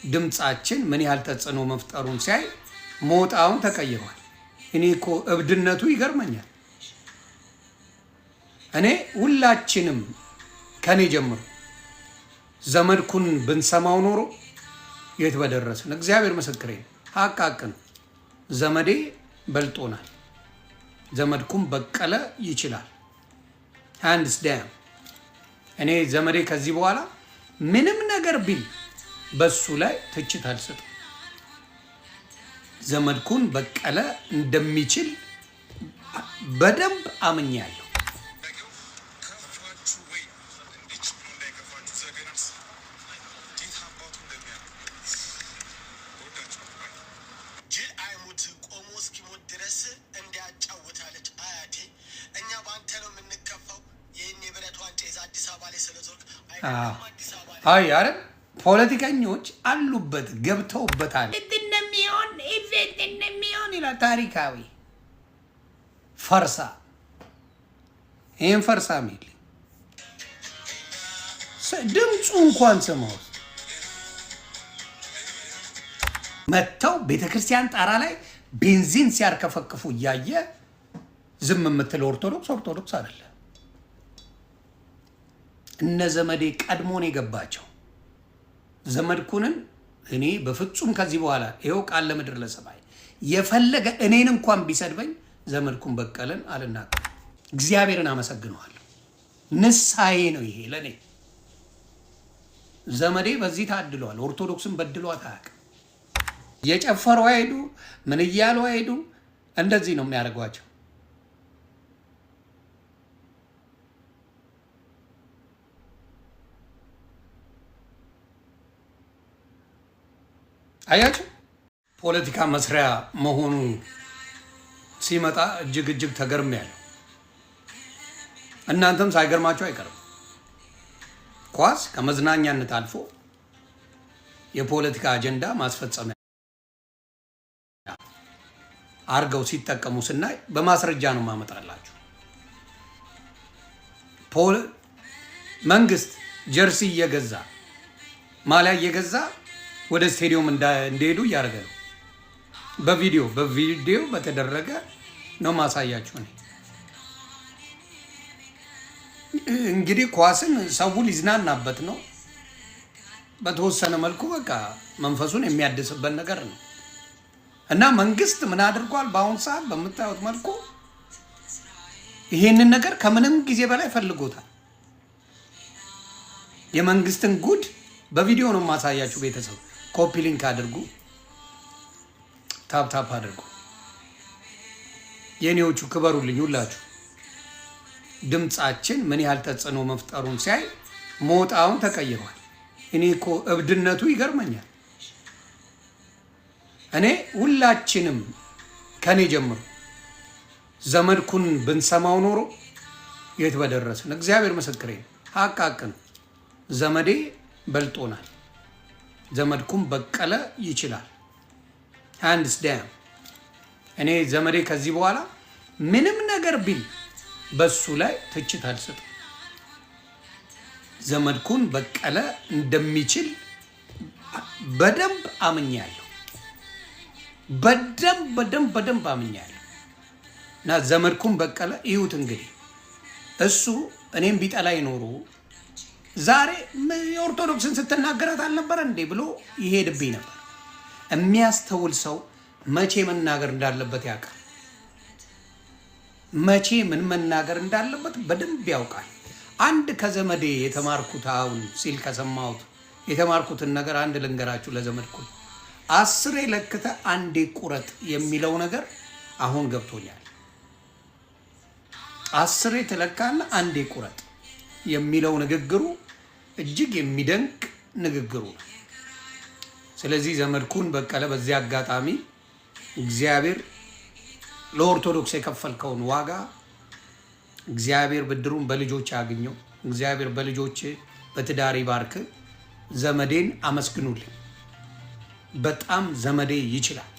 ድምጻችን ምን ያህል ተጽዕኖ መፍጠሩን ሲያይ ሞጣውን ተቀይሯል። እኔ እኮ እብድነቱ ይገርመኛል። እኔ ሁላችንም ከኔ ጀምሮ ዘመድኩን ብንሰማው ኖሮ የት በደረስን። እግዚአብሔር ምስክሬ ነው። ሀቅ ነው። ዘመዴ በልጦናል። ዘመድኩን በቀለ ይችላል። ሃንድስ ዳም እኔ ዘመዴ ከዚህ በኋላ ምንም ነገር ቢል በሱ ላይ ትችት አልሰጥም። ዘመድኩን በቀለ እንደሚችል በደንብ አምኛለሁ። አይ አረ ፖለቲከኞች አሉበት ገብተውበታል። እንደሚሆን ኢቨንት እንደሚሆን ይላል ታሪካዊ ፈርሳ ይሄን ፈርሳ ሚል ድምፁ እንኳን ስማው መተው ቤተክርስቲያን ጣራ ላይ ቤንዚን ሲያርከፈክፉ እያየ ዝም የምትል ኦርቶዶክስ አይደለ። እነ ዘመዴ ቀድሞን የገባቸው ዘመድኩንን እኔ በፍጹም ከዚህ በኋላ ይሄው ቃል ለምድር ለሰማይ የፈለገ እኔን እንኳን ቢሰድበኝ ዘመድኩን በቀለን አልናገር። እግዚአብሔርን አመሰግነዋለሁ። ንስሐዬ ነው ይሄ ለኔ። ዘመዴ በዚህ ታድሏል። ኦርቶዶክስን በድሏት አያውቅም። የጨፈሩ አይሄዱ ምን እያሉ አይሄዱ እንደዚህ ነው የሚያደርጓቸው። አያችሁ ፖለቲካ መስሪያ መሆኑ ሲመጣ እጅግ ተገርሜያለሁ። እናንተም ሳይገርማችሁ አይቀርም። ኳስ ከመዝናኛነት አልፎ የፖለቲካ አጀንዳ ማስፈጸሚያ አርገው ሲጠቀሙ ስናይ በማስረጃ ነው ማመጣላችሁ። መንግስት ጀርሲ እየገዛ ማሊያ እየገዛ ወደ ስቴዲየም እንደሄዱ እያደረገ ነው። በቪዲዮ በተደረገ ነው ማሳያችሁ። እንግዲህ ኳስን ሰው ሊዝናናበት ነው። በተወሰነ መልኩ በቃ መንፈሱን የሚያድስበት ነገር ነው እና መንግስት ምን አድርጓል? በአሁኑ ሰዓት በምታዩት መልኩ ይሄንን ነገር ከምንም ጊዜ በላይ ፈልጎታል። የመንግስትን ጉድ በቪዲዮ ነው ማሳያችሁ። ቤተሰብ ኮፒ ሊንክ አድርጉ፣ ታፕ አድርጉ። የኔዎቹ ክበሩልኝ ሁላችሁ። ድምጻችን ምን ያህል ተጽዕኖ መፍጠሩን ሲያይ ሞጣውን ተቀይሯል። እኔ እኮ እብድነቱ ይገርመኛል። እኔ ሁላችንም ከኔ ጀምሮ ዘመድኩን ብንሰማው ኖሮ የት በደረስን። እግዚአብሔር ምስክሬ ነው። ሀቅ ነው። ዘመዴ በልጦናል። ዘመድኩን በቀለ ይችላል። ሃንድስ ዳም እኔ ዘመዴ ከዚህ በኋላ ምንም ነገር ቢል በሱ ላይ ትችት አልሰጥም። ዘመድኩን በቀለ እንደሚችል በደንብ አምኛለሁ። በደንብ አምኛለሁ። እና ዘመድኩን በቀለ ይሁት እንግዲህ እሱ እኔም ቢጠላይ ኖሮ ዛሬ የኦርቶዶክስን ስትናገራት አልነበረ እንዴ ብሎ ይሄድብኝ ነበር። የሚያስተውል ሰው መቼ መናገር እንዳለበት ያውቃል። መቼ ምን መናገር እንዳለበት በደንብ ያውቃል። አንድ ከዘመዴ የተማርኩት አሁን ሲል ከሰማሁት የተማርኩትን ነገር አንድ ልንገራችሁ። ለዘመድኩን 10 ለክተ አንዴ ቁረጥ የሚለው ነገር አሁን ገብቶኛል። 10 ተለካና አንዴ ቁረጥ የሚለው ንግግሩ እጅግ የሚደንቅ ንግግሩ ነው። ስለዚህ ዘመድኩን በቀለ በዚህ አጋጣሚ እግዚአብሔር ለኦርቶዶክስ የከፈልከውን ዋጋ እግዚአብሔር ብድሩን በልጆች ያገኘው። እግዚአብሔር በልጆች በትዳር ይባርክ። ዘመዴን አመስግኑልኝ። በጣም ዘመዴ ይችላል።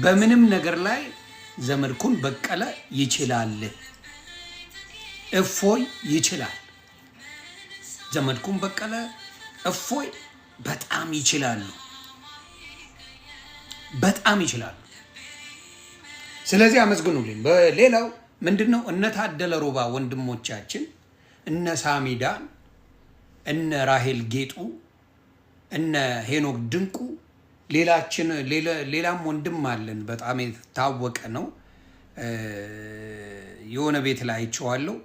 በምንም ነገር ላይ ዘመድኩን በቀለ ይችላል። እፎይ ይችላል። ዘመድኩን በቀለ እፎይ በጣም ይችላሉ፣ በጣም ይችላሉ። ስለዚህ አመስግኑልኝ። በሌላው ምንድነው እነ ታደለ ሮባ ወንድሞቻችን፣ እነ ሳሚዳን፣ እነ ራሄል ጌጡ፣ እነ ሄኖክ ድንቁ፣ ሌላም ወንድም አለን በጣም የታወቀ ነው። የሆነ ቤት ላይ አይቼዋለሁ።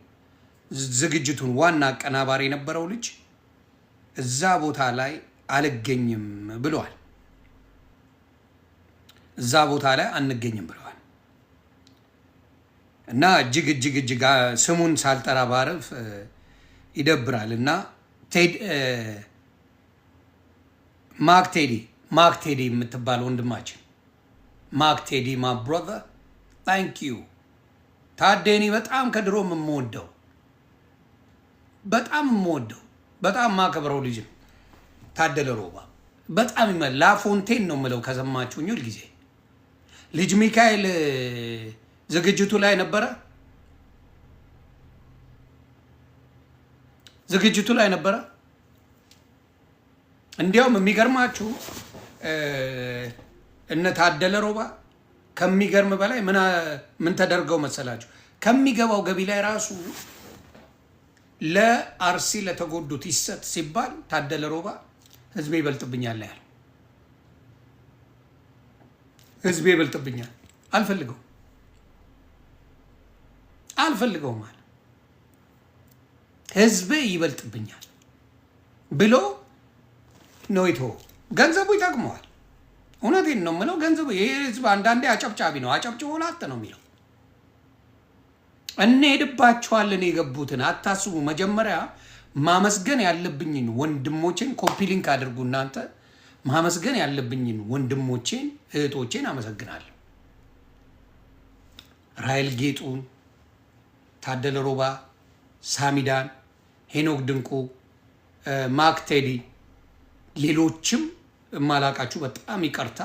ዝግጅቱን ዋና አቀናባሪ የነበረው ልጅ እዛ ቦታ ላይ አልገኝም ብለዋል። እዛ ቦታ ላይ አንገኝም ብለዋል። እና እጅግ ስሙን ሳልጠራ ባረፍ ይደብራል። እና ማክ ቴዲ የምትባል ወንድማችን ማክቴዲ ማ ብሮዘር ታንክ ዩ ታዴኒ በጣም ከድሮ የምወደው በጣም ማከብረው ልጅ ነው ታደለ ሮባ። በጣም ላፎንቴን ነው የምለው ከሰማችሁኝ ሁል ጊዜ። ልጅ ሚካኤል ዝግጅቱ ላይ ነበረ። እንዲያውም የሚገርማችሁ እነ ታደለ ሮባ ከሚገርም በላይ ምን ተደርገው መሰላችሁ? ከሚገባው ገቢ ላይ ራሱ ለአርሲ ለተጎዱት ይሰጥ ሲባል ታደለ ሮባ ህዝቤ ይበልጥብኛል ያለ። ህዝቤ ይበልጥብኛል አልፈልገውም አለ። ህዝቤ ይበልጥብኛል ብሎ ነው የተወው። ገንዘቡ ይጠቅመዋል። እውነቴን ነው የምለው። ገንዘቡ ይሄ ህዝብ አንዳንዴ አጨብጫቢ ነው። አጨብጭቦ ላጥ ነው የሚለው። እንሄድባቸዋለን የገቡትን አታስቡ። መጀመሪያ ማመስገን ያለብኝን ወንድሞቼን ኮፒ ሊንክ አድርጉ። እናንተ ማመስገን ያለብኝን ወንድሞቼን እህቶቼን አመሰግናለሁ። ራይል ጌጡን፣ ታደለ ሮባ፣ ሳሚዳን፣ ሄኖክ ድንቁ፣ ማክ ቴዲ፣ ሌሎችም ማላቃችሁ በጣም ይቅርታ።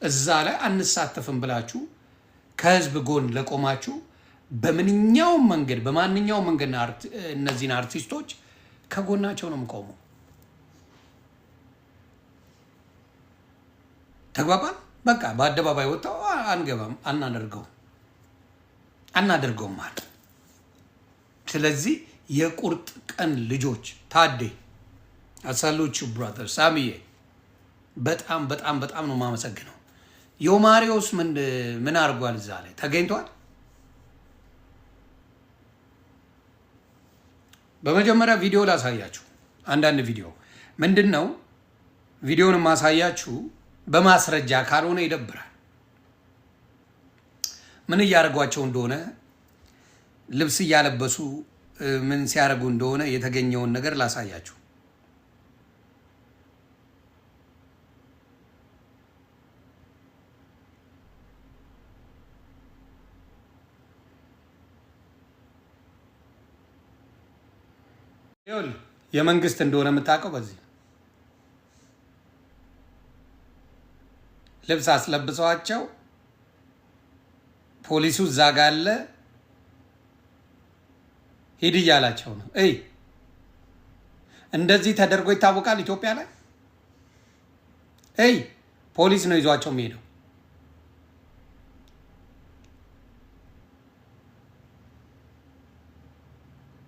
እዛ ላይ አንሳተፍም ብላችሁ ከህዝብ ጎን ለቆማችሁ በማንኛውም መንገድ እነዚህን አርቲስቶች ከጎናቸው ነው የምቆመው። ተግባባን? በቃ በአደባባይ ወጣው አንገባም፣ አናደርገውም ማለት። ስለዚህ የቁርጥ ቀን ልጆች ታዴ አሳሎቹ ብራዘር ሳሚዬ በጣም ነው የማመሰግነው። ዮማሪዎስ ምን አድርጓል? እዛ ላይ ተገኝቷል። በመጀመሪያ ቪዲዮ ላሳያችሁ። አንዳንድ ቪዲዮ ምንድነው ቪዲዮን ማሳያችሁ በማስረጃ ካልሆነ ይደብራል። ምን እያደረጓቸው እንደሆነ ልብስ እያለበሱ ምን ሲያደርጉ እንደሆነ የተገኘውን ነገር ላሳያችሁ። የመንግስት እንደሆነ የምታውቀው በዚህ ልብስ አስለብሰዋቸው ፖሊሱ እዛ ጋ አለ ሂድ እያላቸው ነው። እንደዚህ ተደርጎ ይታወቃል ኢትዮጵያ ላይ። ፖሊስ ነው ይዟቸው የሚሄደው።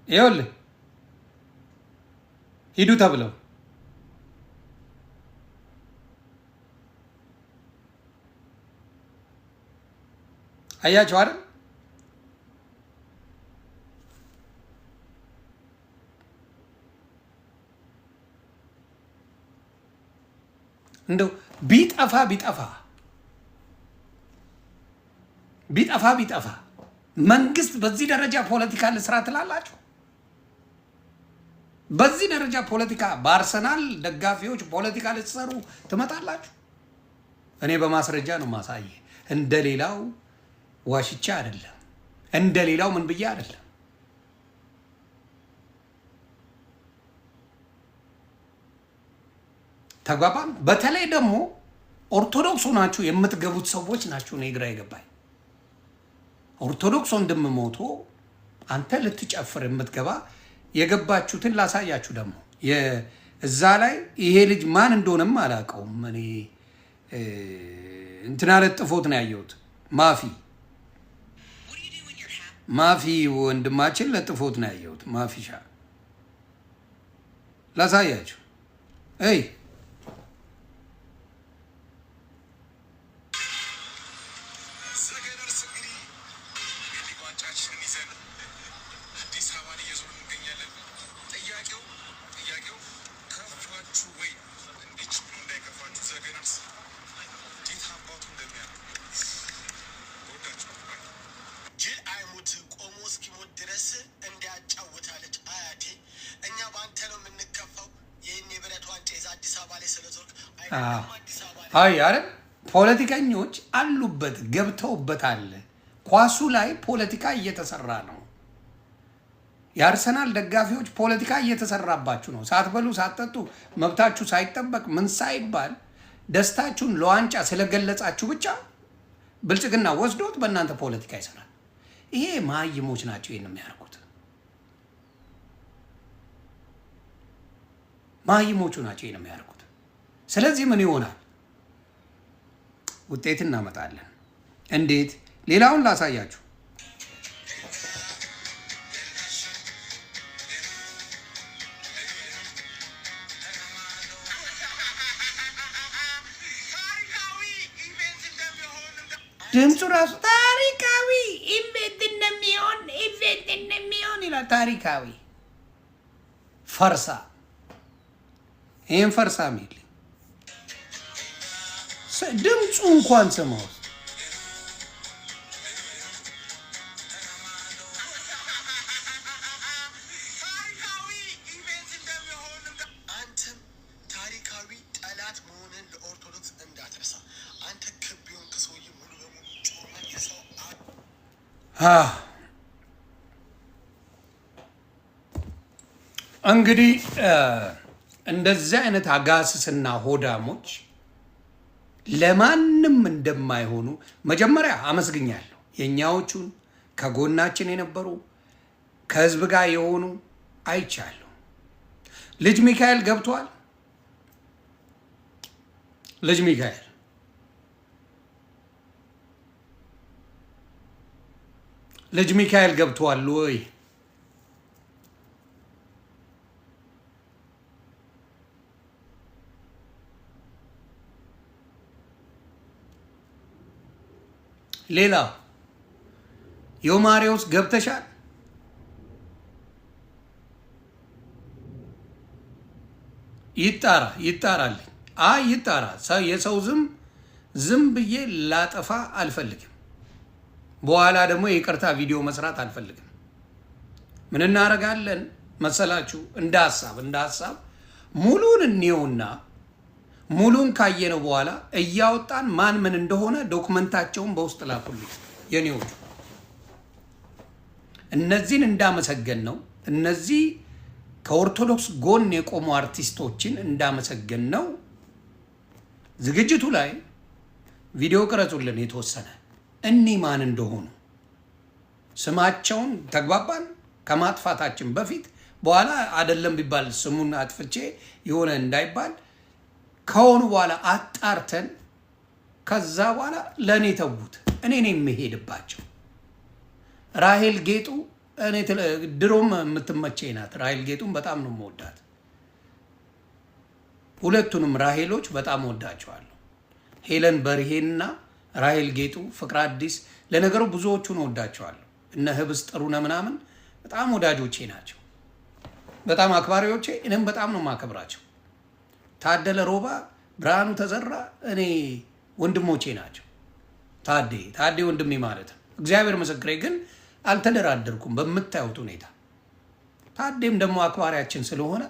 ይኸውልህ ሂዱ ተብለው አያቸው አይደል? እንደው ቢጠፋ መንግስት በዚህ ደረጃ ፖለቲካ ልስራ ትላላችሁ? በዚህ ደረጃ ፖለቲካ በአርሰናል ደጋፊዎች ፖለቲካ ልትሰሩ ትመጣላችሁ? እኔ በማስረጃ ነው ማሳየ። እንደሌላው ዋሽቻ አይደለም፣ እንደሌላው ምን ብዬ አይደለም። ተግባባን? በተለይ ደግሞ ኦርቶዶክስ ሆናችሁ የምትገቡት ሰዎች ናችሁ። እኔ ግራ ይገባኝ። ኦርቶዶክስ ወንድም ሞቶ አንተ ልትጨፍር የምትገባ የገባችሁትን ላሳያችሁ። ደግሞ እዛ ላይ ይሄ ልጅ ማን እንደሆነም አላውቀውም። እኔ እንትና ለጥፎት ነው ያየሁት። ማፊ ወንድማችን ለጥፎት ነው ያየሁት። ማፊሻ ላሳያችሁ። እይ አይ አረ ፖለቲከኞች አሉበት ገብተውበታል። ኳሱ ላይ ፖለቲካ እየተሰራ ነው። የአርሰናል ደጋፊዎች ፖለቲካ እየተሰራባችሁ ነው። ሳትበሉ ሳትጠጡ መብታችሁ ሳይጠበቅ ምን ሳይባል ደስታችሁን ለዋንጫ ስለገለጻችሁ ብቻ ብልጽግና ወስዶት በእናንተ ፖለቲካ ይሰራል። ይሄ መሀይሞች ናቸው ይሄን የሚያደርጉት። መሀይሞቹ ናቸው ይሄን የሚያደርጉት። ስለዚህ ምን ይሆናል? ውጤት እናመጣለን። እንዴት? ሌላውን ላሳያችሁ። ድምፁ ራሱ ታሪካዊ ኢቨንት እንደሚሆን ይላል። ታሪካዊ ፈርሳ ይህን ፈርሳ ሚል ድምፁ እንኳን ስማው። ታሪካዊ ጠላት መሆንን ለኦርቶዶክስ እንዳትረሳ። አንተ ክቢውን ከሰውዬ ሙሉ በሙሉ ጮማ የሰው እንግዲህ እንደዚህ አይነት አጋስስና ሆዳሞች ለማንም እንደማይሆኑ መጀመሪያ አመስግኛለሁ። የኛዎቹን ከጎናችን የነበሩ ከህዝብ ጋር የሆኑ አይቻለሁ። ልጅ ሚካኤል ገብቷል። ልጅ ሚካኤል ገብቷል ወይ? ሌላ ዮማሪዎስ ገብተሻል? ይጣራልኝ። ይጣራ። የሰው ዝም ብዬ ላጠፋ አልፈልግም። በኋላ ደግሞ የይቅርታ ቪዲዮ መስራት አልፈልግም። ምን እናደርጋለን መሰላችሁ? እንደ ሀሳብ ሙሉን እንየውና ሙሉን ካየነው በኋላ እያወጣን ማን ምን እንደሆነ ዶክመንታቸውን በውስጥ ላኩልኝ። የኔዎቹ እነዚህን እንዳመሰገን ነው። እነዚህ ከኦርቶዶክስ ጎን የቆሙ አርቲስቶችን እንዳመሰገን ነው። ዝግጅቱ ላይ ቪዲዮ ቅረጹልን የተወሰነ እኒህ ማን እንደሆኑ ስማቸውን ተግባባን ከማጥፋታችን በፊት። በኋላ አይደለም ቢባል ስሙን አጥፍቼ የሆነ እንዳይባል ከሆኑ በኋላ አጣርተን ከዛ በኋላ ለእኔ ተዉት። እኔ ነኝ የምሄድባቸው። ራሄል ጌጡ እኔ ድሮም የምትመቸኝ ናት። ራሄል ጌጡን በጣም ነው የምወዳት። ሁለቱንም ራሄሎች በጣም ወዳቸዋለሁ። ሄለን በርሄና ራሄል ጌጡ፣ ፍቅር አዲስ። ለነገሩ ብዙዎቹን ወዳቸዋለሁ። እነ ህብስ ጥሩነህ ምናምን በጣም ወዳጆቼ ናቸው። በጣም አክባሪዎቼ። እኔም በጣም ነው የማከብራቸው። ታደለ ሮባ፣ ብርሃኑ ተዘራ እኔ ወንድሞቼ ናቸው። ታዴ ወንድሜ ማለት ነው። እግዚአብሔር ምስክሬ። ግን አልተደራደርኩም በምታዩት ሁኔታ። ታዴም ደግሞ አክባሪያችን ስለሆነ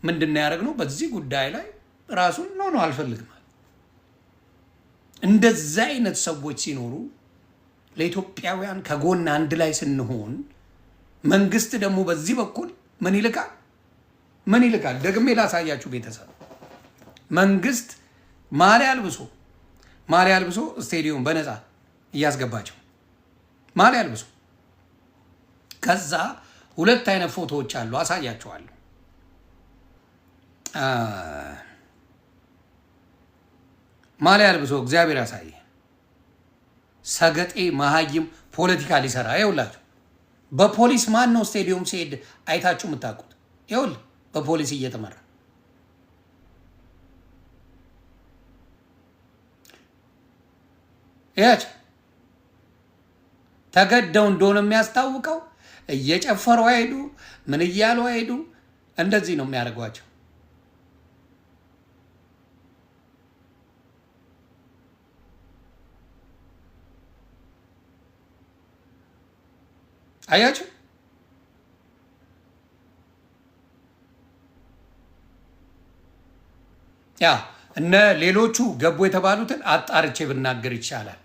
ምንድን ነው ያደረግነው? በዚህ ጉዳይ ላይ ራሱን ነው አልፈልግም። እንደዚህ አይነት ሰዎች ሲኖሩ ለኢትዮጵያውያን ከጎን አንድ ላይ ስንሆን፣ መንግስት ደግሞ በዚህ በኩል ምን ይልካል? ደግሜ ላሳያችሁ ቤተሰብ። መንግስት ማሊያ አልብሶ ስቴዲየም በነፃ እያስገባቸው ማሊያ አልብሶ። ከዛ ሁለት አይነት ፎቶዎች አሉ፣ አሳያቸዋለሁ። ማሊያ ልብሶ እግዚአብሔር ያሳየ ሰገጤ መሀይም ፖለቲካ ሊሰራ ይውላችሁ። በፖሊስ ማን ነው ስቴዲየም ሲሄድ አይታችሁ የምታውቁት? ይውል በፖሊስ እየተመራ ያች ተገደው እንደሆነ የሚያስታውቀው እየጨፈሩ አይሄዱ ምን እያሉ አይሄዱ። እንደዚህ ነው የሚያደርጓቸው። አያችሁ ያ እነ ሌሎቹ ገቡ የተባሉትን አጣርቼ ብናገር ይቻላል።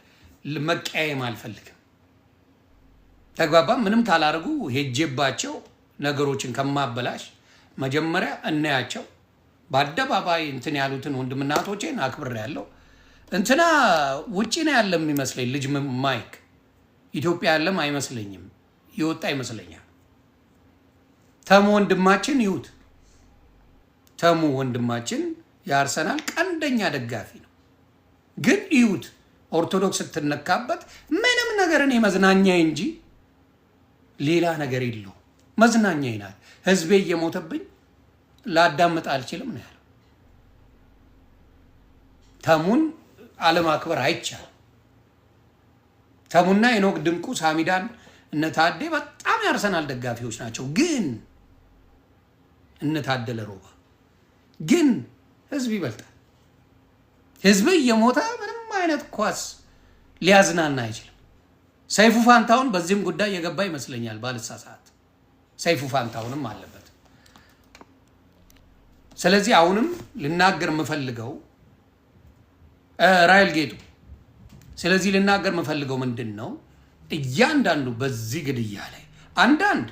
መቀያየም አልፈልግም። ተግባባ። ምንም ካላደረጉ ሄጄባቸው ነገሮችን ከማበላሽ መጀመሪያ እናያቸው። በአደባባይ እንትን ያሉትን ወንድምና እህቶቼን አክብሬያለሁ። እንትና ውጪ ነው ያለ የሚመስለኝ ልጅ ማይክ ኢትዮጵያ ያለም አይመስለኝም፣ ይወጣ ይመስለኛል። ተሙ ወንድማችን ይሁት ተሙ ወንድማችን የአርሰናል ቀንደኛ ደጋፊ ነው። ግን ይሁት ኦርቶዶክስ ስትነካበት ምንም ነገር እኔ መዝናኛ እንጂ ሌላ ነገር የለው። መዝናኛ ይናል። ህዝቤ እየሞተብኝ ላዳምጥ አልችልም ነው ያለው። ተሙን አለማክበር አይቻልም። ተሙና ሄኖክ ድንቁ፣ ሳሚዳን፣ እነታዴ በጣም የአርሰናል ደጋፊዎች ናቸው። ግን እነታደለ ሮባ ግን ህዝብ ይበልጣል። ህዝብ እየሞተ ምንም አይነት ኳስ ሊያዝናና አይችልም። ሰይፉ ፋንታውን በዚህም ጉዳይ የገባ ይመስለኛል ባልሳሳት። ሰይፉ ፋንታውንም አለበት። ስለዚህ አሁንም ልናገር የምፈልገው ራይል ጌጡ፣ ስለዚህ ልናገር የምፈልገው ምንድን ነው፣ እያንዳንዱ በዚህ ግድያ ላይ አንዳንድ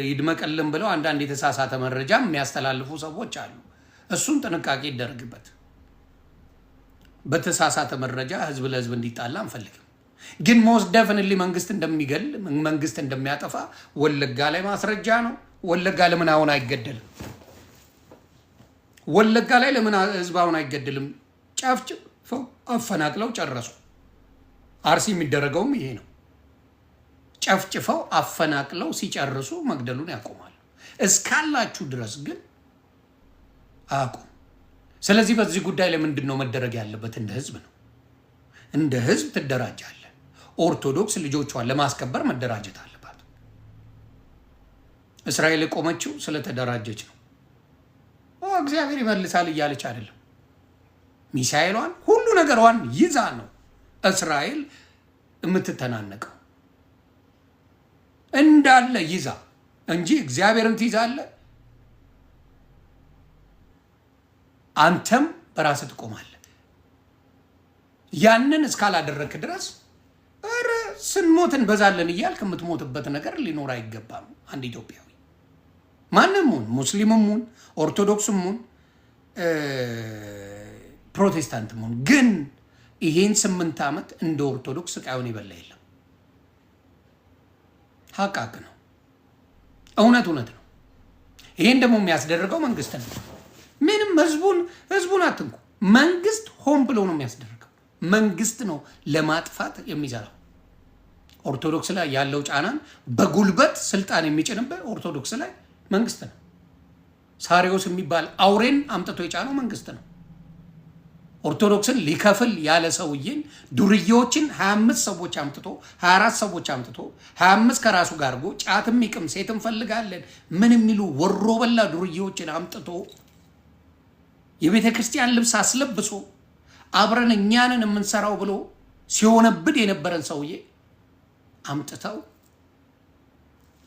ይድመቀልን ብለው አንዳንድ የተሳሳተ መረጃ የሚያስተላልፉ ሰዎች አሉ። እሱን ጥንቃቄ ይደረግበት። በተሳሳተ መረጃ ህዝብ ለህዝብ እንዲጣላ አንፈልግም። ግን ሞስት ደፍንሊ መንግስት እንደሚገል መንግስት እንደሚያጠፋ ወለጋ ላይ ማስረጃ ነው። ወለጋ ለምን አሁን አይገደልም? ወለጋ ላይ ለምን ህዝብ አሁን አይገደልም? ጨፍጭፈው አፈናቅለው ጨረሱ። አርሲ የሚደረገውም ይሄ ነው። ጨፍጭፈው አፈናቅለው ሲጨርሱ መግደሉን ያቆማሉ። እስካላችሁ ድረስ ግን አቁም። ስለዚህ በዚህ ጉዳይ ላይ ምንድን ነው መደረግ ያለበት? እንደ ህዝብ ነው። እንደ ህዝብ ትደራጃለህ። ኦርቶዶክስ ልጆቿን ለማስከበር መደራጀት አለባት። እስራኤል የቆመችው ስለተደራጀች ነው። እግዚአብሔር ይመልሳል እያለች አይደለም። ሚሳኤሏን ሁሉ ነገሯን ይዛ ነው እስራኤል የምትተናነቀው እንዳለ ይዛ እንጂ እግዚአብሔርን ትይዛለህ። አንተም በራስህ ትቆማለህ። ያንን እስካላደረክ ድረስ ኧረ ስንሞት እንበዛለን እያልክ የምትሞትበት ነገር ሊኖር አይገባም። አንድ ኢትዮጵያዊ ማንም ሁን፣ ሙስሊምም ሁን፣ ኦርቶዶክስም ሁን፣ ፕሮቴስታንትም ሁን፣ ግን ይሄን 8 ዓመት እንደ ኦርቶዶክስ ስቃዩን ይበላ የለም። ሀቃቅ ነው። እውነት ነው። ይሄን ደግሞ የሚያስደርገው መንግስት ነው። ምንም ህዝቡን አትንኩ። መንግስት ሆን ብሎ ነው የሚያስደርገው። መንግስት ነው ለማጥፋት የሚሰራው። ኦርቶዶክስ ላይ ያለው ጫናን በጉልበት ስልጣን የሚጭንበት ኦርቶዶክስ ላይ መንግስት ነው። ሳሪዮስ የሚባል አውሬን አምጥቶ የጫነው መንግስት ነው። ኦርቶዶክስን ሊከፍል ያለ ሰውዬን ዱርዬዎችን 25 ሰዎች አምጥቶ 24 ሰዎች አምጥቶ 25 ከራሱ ጋር አድርጎ ጫትም ይቅም ሴት እንፈልጋለን ምን የሚሉ ወሮ በላ ዱርዬዎችን አምጥቶ የቤተ ክርስቲያን ልብስ አስለብሶ አብረን እኛንን የምንሰራው ብሎ ሲሆነብድ የነበረን ሰውዬ አምጥተው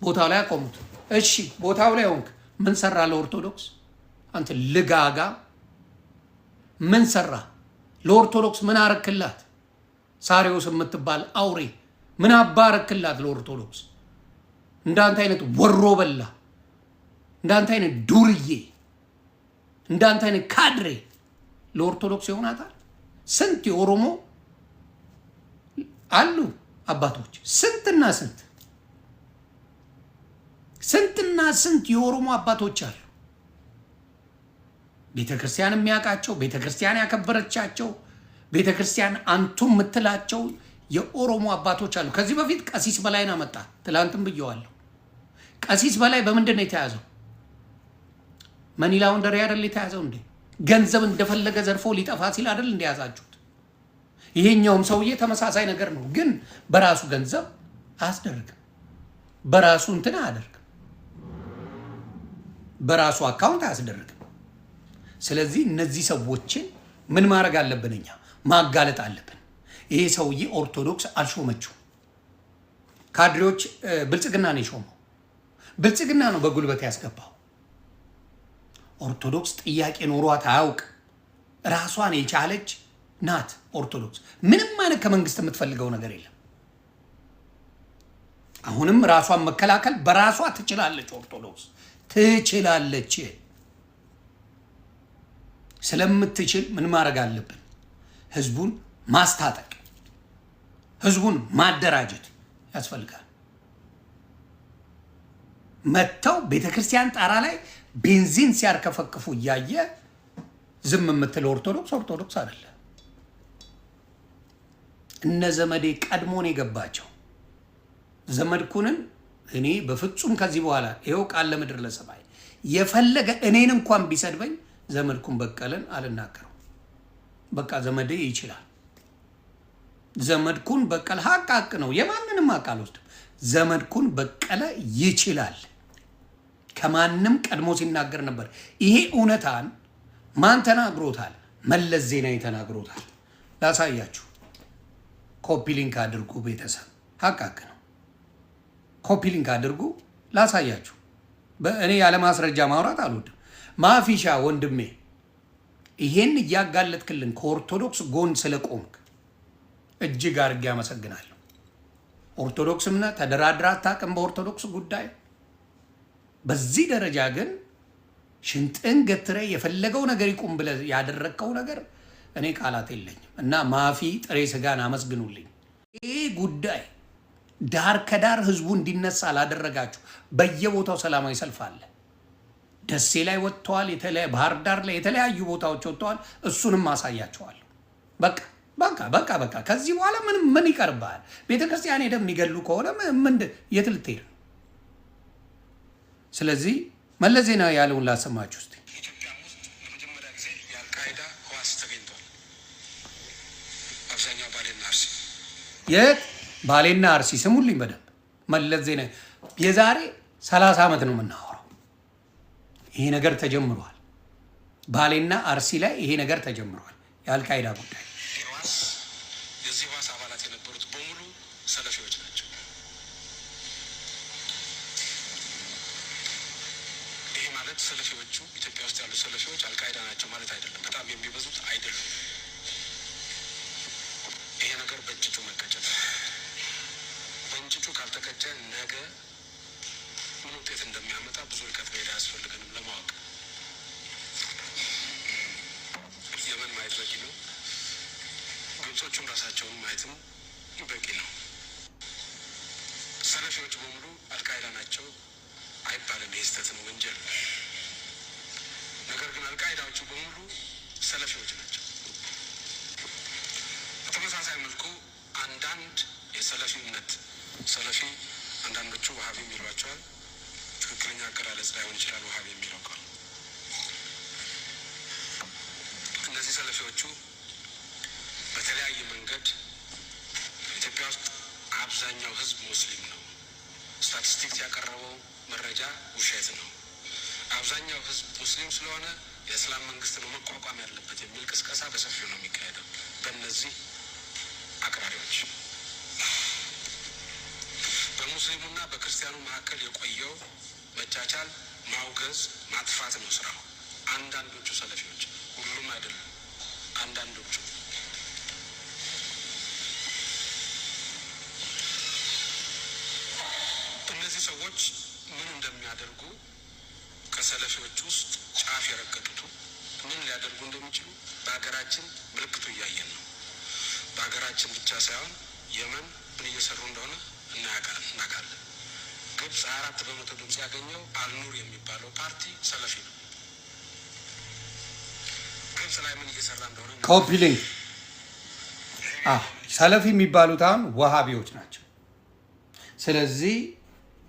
ቦታው ላይ አቆሙት። እሺ ቦታው ላይ ሆንክ፣ ምን ሰራ ለኦርቶዶክስ? አንተ ልጋጋ ምን ሰራ ለኦርቶዶክስ? ምን አረክላት? ሳሪዮስ የምትባል አውሬ ምን አባረክላት ለኦርቶዶክስ? እንዳንተ አይነት ወሮ በላ፣ እንዳንተ አይነት ዱርዬ፣ እንዳንተ አይነት ካድሬ ለኦርቶዶክስ ይሆናታል? ስንት የኦሮሞ አሉ አባቶች፣ ስንትና ስንት የኦሮሞ አባቶች አሉ። ቤተክርስቲያን የሚያውቃቸው ቤተክርስቲያን ያከበረቻቸው ቤተክርስቲያን አንቱም ምትላቸው የኦሮሞ አባቶች አሉ። ከዚህ በፊት ቀሲስ በላይን አመጣ። ትላንትም ብየዋለሁ። ቀሲስ በላይ በምንድን ነው የተያዘው? መኒ ላውንደሪ አይደል የተያዘው እንዴ? ገንዘብ እንደፈለገ ዘርፎ ሊጠፋ ሲል አይደል እንደያዛችሁት? ይሄኛውም ሰውዬ ተመሳሳይ ነገር ነው፣ ግን በራሱ ገንዘብ አያስደርግም። በራሱ እንትን አያደርግም። በራሱ አካውንት አያስደርግም። ስለዚህ እነዚህ ሰዎችን ምን ማድረግ አለብን? እኛ ማጋለጥ አለብን። ይሄ ሰውዬ ኦርቶዶክስ አልሾመችው። ካድሬዎች ብልጽግና ነው የሾመው። ብልጽግና ነው በጉልበት ያስገባው። ኦርቶዶክስ ጥያቄ ኖሯት አያውቅ። ራሷን የቻለች ናት ኦርቶዶክስ። ምንም አይነት ከመንግስት የምትፈልገው ነገር የለም። አሁንም ራሷን መከላከል በራሷ ትችላለች። ኦርቶዶክስ ትችላለች። ስለምትችል ምን ማድረግ አለብን? ህዝቡን ማስታጠቅ፣ ህዝቡን ማደራጀት ያስፈልጋል። መተው ቤተክርስቲያን ጣራ ላይ ቤንዚን ሲያርከፈክፉ እያየ ዝም የምትል ኦርቶዶክስ አይደለ። እነ ዘመዴ ቀድሞን የገባቸው ዘመድኩንን እኔ በፍጹም ከዚህ በኋላ ይኸው ቃል ለምድር ለሰማይ የፈለገ እኔን እንኳን ቢሰድበኝ ዘመድኩን በቀለን አልናገረው። በቃ ዘመዴ ይችላል። ዘመድኩን በቀለ ሀቅ ነው። የማንንም አቃል ወስድ ዘመድኩን በቀለ ይችላል። ከማንም ቀድሞ ሲናገር ነበር። ይሄ እውነታን ማን ተናግሮታል? መለስ ዜናዊ ተናግሮታል። ላሳያችሁ። ኮፒ ሊንክ አድርጉ ቤተሰብ። ሀቅ ነው። ኮፒ ሊንክ አድርጉ ላሳያችሁ። በእኔ ያለ ማስረጃ ማውራት አልወድም። ማፊሻ ወንድሜ ይሄን እያጋለጥክልን ከኦርቶዶክስ ጎን ስለቆምክ እጅግ አድርጌ አመሰግናለሁ። ኦርቶዶክስ እምነት ተደራድራ አታውቅም በኦርቶዶክስ ጉዳይ። በዚህ ደረጃ ግን ሽንጥን ገትረ የፈለገው ነገር ይቁም ብለህ ያደረግከው ነገር እኔ ቃላት የለኝም። እና ማፊ ጥሬ ስጋን አመስግኑልኝ። ይህ ጉዳይ ዳር ከዳር ህዝቡ እንዲነሳ ላደረጋችሁ በየቦታው ሰላማዊ ሰልፍ አለ። ደሴ ላይ ወጥተዋል። ባህር ዳር ላይ የተለያዩ ቦታዎች ወጥተዋል። እሱንም አሳያቸዋለሁ። በቃ ከዚህ በኋላ ምን ይቀርባል? ቤተክርስቲያን ሄደው የሚገሉ ከሆነ የት ልትሄድ? ስለዚህ መለስ ዜናዊ ያለውን ላሰማችሁ እስቲ። ኢትዮጵያ ውስጥ ለመጀመሪያ ጊዜ የአልቃይዳ ህዋስ ተገኝቷል። አብዛኛው ባሌና አርሲ። የት ባሌና አርሲ? ስሙልኝ በደንብ። መለስ ዜናዊ የዛሬ 30 ዓመት ነው የምናወራው። ይሄ ነገር ተጀምሯል። ባሌና አርሲ ላይ ይሄ ነገር ተጀምሯል። የአልቃይዳ ጉዳይ የዚህ ህዋስ አባላት የነበሩት በሙሉ ሰለፊዎች ናቸው። ይሄ ማለት ሰለፊዎቹ ኢትዮጵያ ውስጥ ያሉ ሰለፊዎች አልቃይዳ ናቸው ማለት አይደለም። በጣም የሚበዙት አይደሉም። ይሄ ነገር በእንጭጩ መቀጨት፣ በእንጭጩ ካልተቀጨ ነገ ምን ውጤት እንደሚያመጣ ብዙ ርቀት መሄድ አያስፈልገንም ለማወቅ። የመን ማየት በቂ ነው። ግብጾቹም ራሳቸውን ማየትም በቂ ነው። ሰለፊዎች በሙሉ አልቃይዳ ናቸው አይባልም። የስተትን ወንጀል። ነገር ግን አልቃይዳዎቹ በሙሉ ሰለፊዎች ናቸው። በተመሳሳይ መልኩ አንዳንድ የሰለፊ እምነት ሰለፊ አንዳንዶቹ ውሃቢ የሚሏቸዋል። ትክክለኛ አገላለጽ ላይሆን ይችላል ውሃቢ የሚለው ቃል። እነዚህ ሰለፊዎቹ በተለያየ መንገድ ኢትዮጵያ ውስጥ አብዛኛው ህዝብ ሙስሊም ነው። ስታቲስቲክስ ያቀረበው መረጃ ውሸት ነው። አብዛኛው ህዝብ ሙስሊም ስለሆነ የእስላም መንግስት ነው መቋቋም ያለበት የሚል ቅስቀሳ በሰፊው ነው የሚካሄደው በእነዚህ አቅራሪዎች። በሙስሊሙና በክርስቲያኑ መካከል የቆየው መቻቻል ማውገዝ፣ ማጥፋት ነው ስራው። አንዳንዶቹ ሰለፊዎች፣ ሁሉም አይደሉም፣ አንዳንዶቹ እነዚህ ሰዎች ምን እንደሚያደርጉ ከሰለፊዎች ውስጥ ጫፍ የረገጡት ምን ሊያደርጉ እንደሚችሉ በሀገራችን ምልክቱ እያየን ነው። በሀገራችን ብቻ ሳይሆን የመን ምን እየሰሩ እንደሆነ እናውቃለን። ግብጽ 24% ድምፅ ያገኘው አልኑር የሚባለው ፓርቲ ሰለፊ ነው። ግብጽ ላይ ምን እየሰራ እንደሆነ ኮፒ ሊንክ ሰለፊ የሚባሉት አሁን ወሃቢዎች ናቸው። ስለዚህ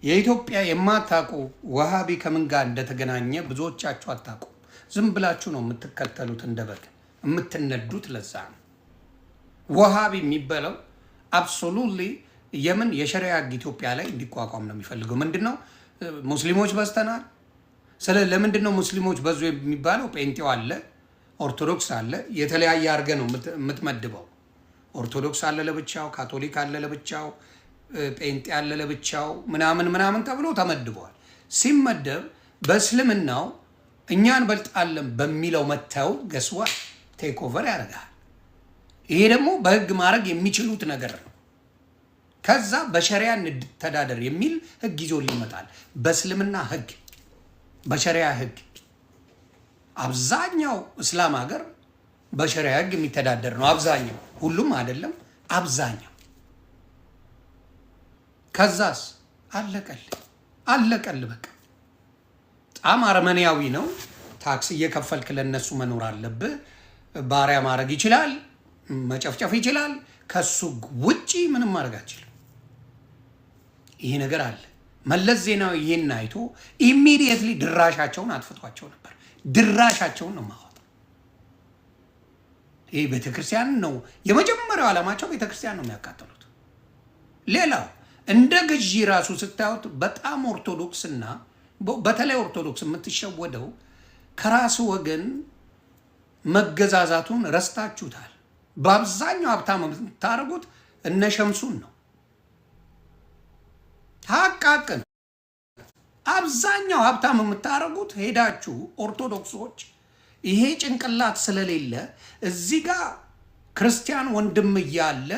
የኢትዮጵያ የማታውቁ ወሃቢ ከምን ጋር እንደተገናኘ ብዙዎቻችሁ አታውቁም። ዝም ብላችሁ ነው የምትከተሉት፣ እንደ በግ የምትነዱት። ለዛ ነው ወሃቢ የሚባለው አብሶሉትሊ የምን የሸሪዓ ህግ ኢትዮጵያ ላይ እንዲቋቋም ነው የሚፈልገው። ምንድነው ሙስሊሞች በዝተናል። ለምንድን ነው ሙስሊሞች በዙ የሚባለው? ጴንጤው አለ፣ ኦርቶዶክስ አለ። የተለያየ አድርገህ ነው የምትመድበው። ኦርቶዶክስ አለ ለብቻው፣ ካቶሊክ አለ ለብቻው፣ ጴንጤ አለ ለብቻው፣ ምናምን ተብሎ ተመድበዋል። ሲመደብ በእስልምናው እኛን በልጣለን በሚለው መተው ገስዋ ቴክ ኦቨር ያደርጋል። ይሄ ደግሞ በህግ ማድረግ የሚችሉት ነገር ነው። ከዛ በሸሪያ እንድተዳደር የሚል ህግ ይዞ ይመጣል። በእስልምና ህግ፣ በሸሪያ ህግ አብዛኛው እስላም ሀገር በሸሪያ ህግ የሚተዳደር ነው። አብዛኛው፣ ሁሉም አይደለም፣ አብዛኛው። ከዛስ አለቀል በቃ በጣም አረመኔያዊ ነው። ታክስ እየከፈልክ ለነሱ መኖር አለብህ። ባሪያ ማድረግ ይችላል፣ መጨፍጨፍ ይችላል። ከሱ ውጪ ምንም ማድረግ አይችልም። ይሄ ነገር አለ። መለስ ዜናዊ ይሄን አይቶ ኢሚዲየትሊ ድራሻቸውን አጥፍቷቸው ነበር። ድራሻቸውን ነው ማወጣ። ይሄ ቤተክርስቲያን ነው የመጀመሪያው ዓላማቸው። ቤተክርስቲያን ነው የሚያቃጥሉት። ሌላው እንደ ግዢ ራሱ ስታዩት በጣም ኦርቶዶክስና በተለይ ኦርቶዶክስ የምትሸወደው ከራሱ ወገን መገዛዛቱን ረስታችሁታል። በአብዛኛው ሀብታም የምታደርጉት እነ ሸምሱን ነው። ሀቃቅን አብዛኛው ሀብታም የምታደርጉት ሄዳችሁ ኦርቶዶክሶች ይሄ ጭንቅላት ስለሌለ እዚህ ጋር ክርስቲያን ወንድም እያለ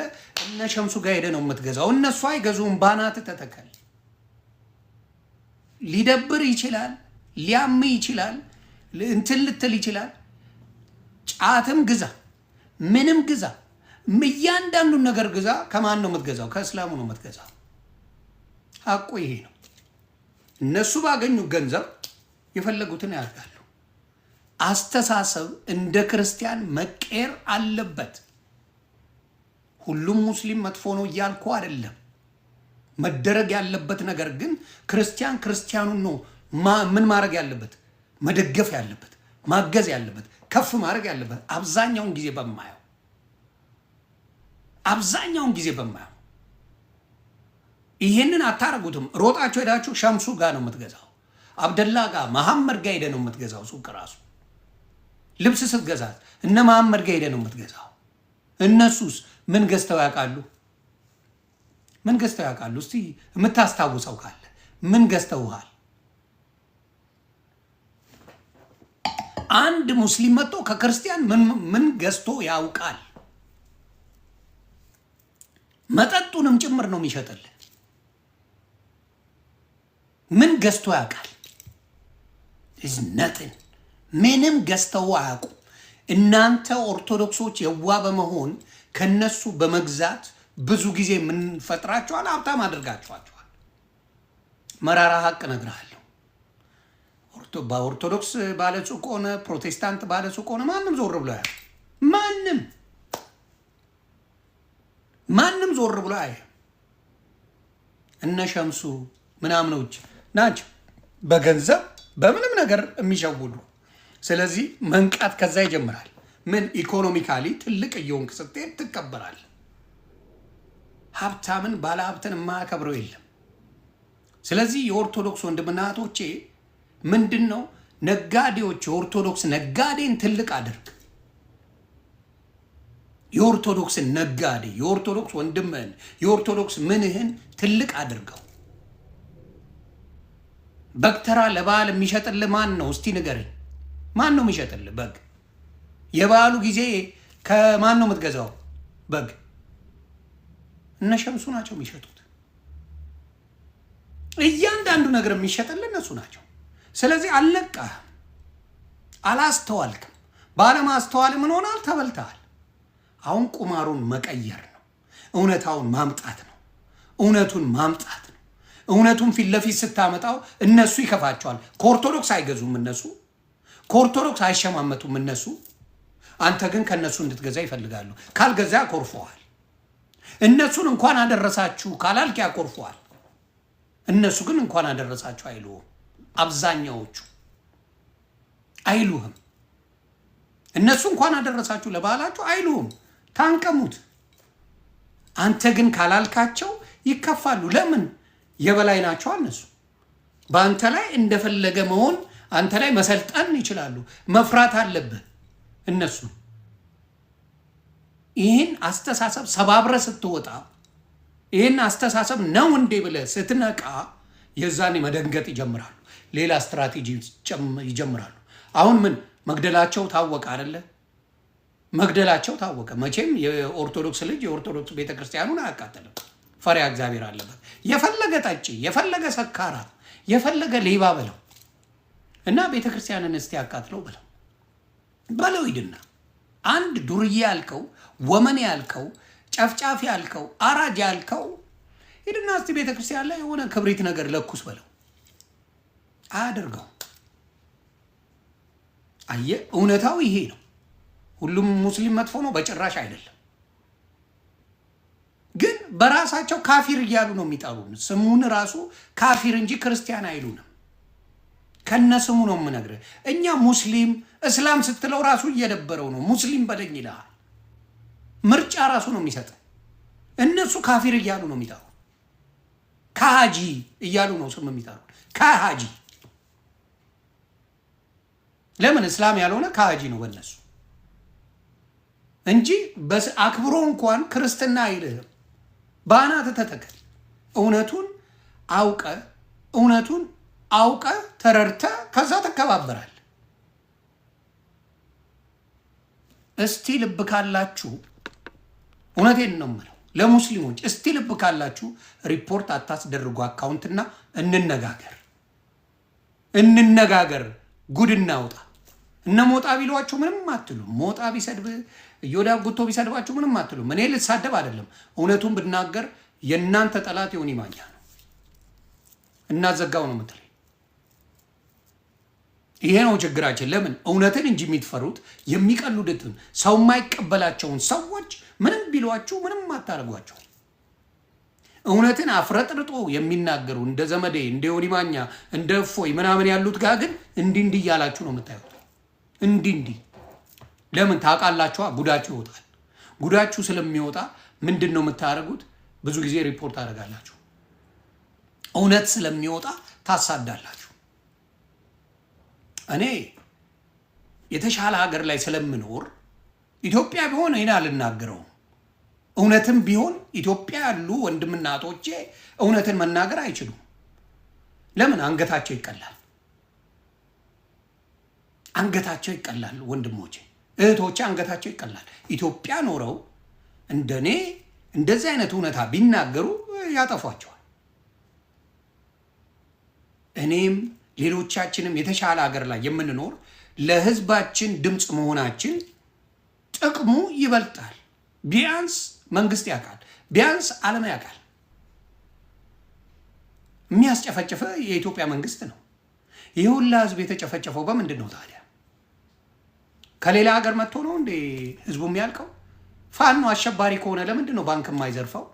እነ ሸምሱ ጋር ሄደ ነው የምትገዛው። እነሱ አይገዙም። ባናት ተተከል። ሊደብር ይችላል፣ ሊያም ይችላል፣ እንትን ልትል ይችላል። ጫትም ግዛ፣ ምንም ግዛ፣ እያንዳንዱን ነገር ግዛ። ከማን ነው የምትገዛው? ከእስላሙ ነው የምትገዛው። ሀቁ ይሄ ነው። እነሱ ባገኙ ገንዘብ የፈለጉትን ያደርጋሉ። አስተሳሰብ እንደ ክርስቲያን መቀየር አለበት። ሁሉም ሙስሊም መጥፎ ነው እያልኩ አይደለም። መደረግ ያለበት ነገር ግን ክርስቲያኑን ነው ምን ማድረግ ያለበት፣ መደገፍ ያለበት፣ ማገዝ ያለበት፣ ከፍ ማድረግ ያለበት። አብዛኛውን ጊዜ በማየው ይሄንን አታረጉትም። ሮጣችሁ ሄዳችሁ ሸምሱ ጋር ነው የምትገዛው፣ አብደላ ጋር መሐመድ ጋር ሄደ ነው የምትገዛው። ሱቅ ራሱ ልብስ ስትገዛት እነ መሐመድ ጋር ሄደ ነው የምትገዛው። እነሱስ ምን ገዝተው ያውቃሉ? እስቲ የምታስታውሰው ካለ ምን ገዝተውሃል? አንድ ሙስሊም መጥቶ ከክርስቲያን ምን ገዝቶ ያውቃል? መጠጡንም ጭምር ነው የሚሸጥልን። ምን ገዝቶ ያውቃል? ነትን ምንም ገዝተው አያውቁም። እናንተ ኦርቶዶክሶች የዋ በመሆን ከነሱ በመግዛት ብዙ ጊዜ የምንፈጥራቸዋል፣ ሀብታም አድርጋችኋቸዋል። መራራ ሀቅ እነግርሃለሁ። በኦርቶዶክስ ባለሱቅ ሆነ ፕሮቴስታንት ባለሱቅ ሆነ ማንም ዞር ብሎ ያለ ማንም ዞር ብሎ አየ። እነ ሸምሱ ምናምኖች ናቸው በገንዘብ በምንም ነገር የሚሸውዱ። ስለዚህ መንቃት ከዛ ይጀምራል። ምን ኢኮኖሚካሊ ትልቅ እየሆንክ ስትሄድ ትከበራለህ። ሀብታምን ባለ ሀብትን የማያከብረው የለም። ስለዚህ የኦርቶዶክስ ወንድምና እህቶቼ ምንድን ነው ነጋዴዎች፣ የኦርቶዶክስ ነጋዴን ትልቅ አድርግ። የኦርቶዶክስን ነጋዴ፣ የኦርቶዶክስ ወንድምህን፣ የኦርቶዶክስ ምንህን ትልቅ አድርገው። በግተራ ለበዓል የሚሸጥልህ ማን ነው? እስቲ ንገረኝ። ማን ነው የሚሸጥልህ በግ? የበዓሉ ጊዜ ከማን ነው የምትገዛው በግ? እነ ሸምሱ ናቸው የሚሸጡት። እያንዳንዱ ነገር የሚሸጥልህ እነሱ ናቸው። ስለዚህ አልነቃህም፣ አላስተዋልክም። ባለማስተዋል ምን ሆናል? ተበልተሃል። አሁን ቁማሩን መቀየር ነው። እውነታውን ማምጣት ነው። እውነቱን ማምጣት ነው። እውነቱን ፊት ለፊት ስታመጣው እነሱ ይከፋቸዋል። ከኦርቶዶክስ አይገዙም እነሱ፣ ከኦርቶዶክስ አይሸማመቱም እነሱ። አንተ ግን ከነሱ እንድትገዛ ይፈልጋሉ። ካልገዛ ያኮርፈዋል። እነሱን እንኳን አደረሳችሁ ካላልክ ያኮርፈዋል። እነሱ ግን እንኳን አደረሳችሁ አይሉህም። አብዛኛዎቹ አይሉህም። እነሱ እንኳን አደረሳችሁ ለባህላችሁ አይሉህም። ታንቀሙት። አንተ ግን ካላልካቸው ይከፋሉ። ለምን? የበላይ ናቸው እነሱ። በአንተ ላይ እንደፈለገ መሆን፣ አንተ ላይ መሰልጠን ይችላሉ። መፍራት አለብህ እነሱ። ይህን አስተሳሰብ ሰባብረ ስትወጣ፣ ይህን አስተሳሰብ ነው እንዴ ብለህ ስትነቃ፣ የዛኔ መደንገጥ ይጀምራሉ። ሌላ ስትራቴጂ ይጀምራሉ። አሁን ምን መግደላቸው ታወቀ አይደለ? መግደላቸው ታወቀ። መቼም የኦርቶዶክስ ልጅ የኦርቶዶክስ ቤተክርስቲያኑን አያቃጥልም። ፈሪያ እግዚአብሔር አለበት። የፈለገ ጠጪ፣ የፈለገ ሰካራ፣ የፈለገ ሌባ በለው እና ቤተክርስቲያንን እስቲ ያቃጥለው በለው ሂድና አንድ ዱርዬ ያልከው፣ ወመን ያልከው፣ ጨፍጫፊ ያልከው፣ አራጅ ያልከው ሂድና እስቲ ቤተክርስቲያን ላይ የሆነ ክብሪት ነገር ለኩስ በለው። አያደርገው። አየህ፣ እውነታው ይሄ ነው። ሁሉም ሙስሊም መጥፎ ነው በጭራሽ አይደለም። ግን በራሳቸው ካፊር እያሉ ነው የሚጠሩን። ስሙን ራሱ ካፊር እንጂ ክርስቲያን አይሉንም። ከነ ስሙ ነው የምነግርህ። እኛ ሙስሊም እስላም ስትለው ራሱ እየደበረው ነው። ሙስሊም በለኝ ይልሃል። ምርጫ ራሱ ነው የሚሰጥ። እነሱ ካፊር እያሉ ነው የሚጠሩ። ከሃጂ እያሉ ነው ስም የሚጠሩ። ከሃጂ ለምን እስላም ያልሆነ ከሃጂ ነው በእነሱ እንጂ አክብሮ እንኳን ክርስትና አይልህም። በአናት ተተከል። እውነቱን አውቀ ተረድተ ከዛ ተከባበራል። እስቲ ልብ ካላችሁ፣ እውነቴን ነው የምለው ለሙስሊሞች፣ እስቲ ልብ ካላችሁ ሪፖርት አታስደርጉ አካውንትና እንነጋገር፣ ጉድ እናውጣ። እነ ሞጣ ቢሏችሁ ምንም አትሉም። ሞጣ ቢሰድብ እዮዳብ ጉቶ ቢሰድባችሁ ምንም አትሉም። እኔ ልሳደብ አይደለም፣ እውነቱን ብናገር የእናንተ ጠላት ዮኒ ማኛ ነው። እናዘጋው ነው የምትለኝ። ይሄ ነው ችግራችን። ለምን እውነትን እንጂ የሚትፈሩት የሚቀሉድትን ሰው የማይቀበላቸውን ሰዎች ምንም ቢሏችሁ ምንም አታደርጓቸው። እውነትን አፍረጥርጦ የሚናገሩ እንደ ዘመዴ እንደ ዮኒ ማኛ እንደ እፎይ ምናምን ያሉት ጋር ግን እንዲህ እያላችሁ ነው የምታዩት። እንዲህ ለምን ታውቃላችኋ? ጉዳችሁ ይወጣል። ጉዳችሁ ስለሚወጣ ምንድን ነው የምታደርጉት? ብዙ ጊዜ ሪፖርት አደርጋላችሁ። እውነት ስለሚወጣ ታሳዳላችሁ። እኔ የተሻለ ሀገር ላይ ስለምኖር ኢትዮጵያ ቢሆን ይህን አልናገረውም። እውነትም ቢሆን ኢትዮጵያ ያሉ ወንድምና እህቶቼ እውነትን መናገር አይችሉም። ለምን? አንገታቸው ይቀላል። አንገታቸው ይቀላል። ወንድሞቼ እህቶቼ አንገታቸው ይቀላል። ኢትዮጵያ ኖረው እንደኔ እንደዚህ አይነት እውነታ ቢናገሩ ያጠፏቸዋል። እኔም ሌሎቻችንም የተሻለ ሀገር ላይ የምንኖር ለህዝባችን ድምፅ መሆናችን ጥቅሙ ይበልጣል። ቢያንስ መንግስት ያውቃል፣ ቢያንስ ዓለም ያውቃል። የሚያስጨፈጭፈ የኢትዮጵያ መንግስት ነው። ይህ ሁላ ህዝብ የተጨፈጨፈው በምንድን ነው ታዲያ? ከሌላ ሀገር መጥቶ ነው እንዴ ህዝቡ የሚያልቀው? ፋኖ አሸባሪ ከሆነ ለምንድን ነው ባንክ የማይዘርፈው?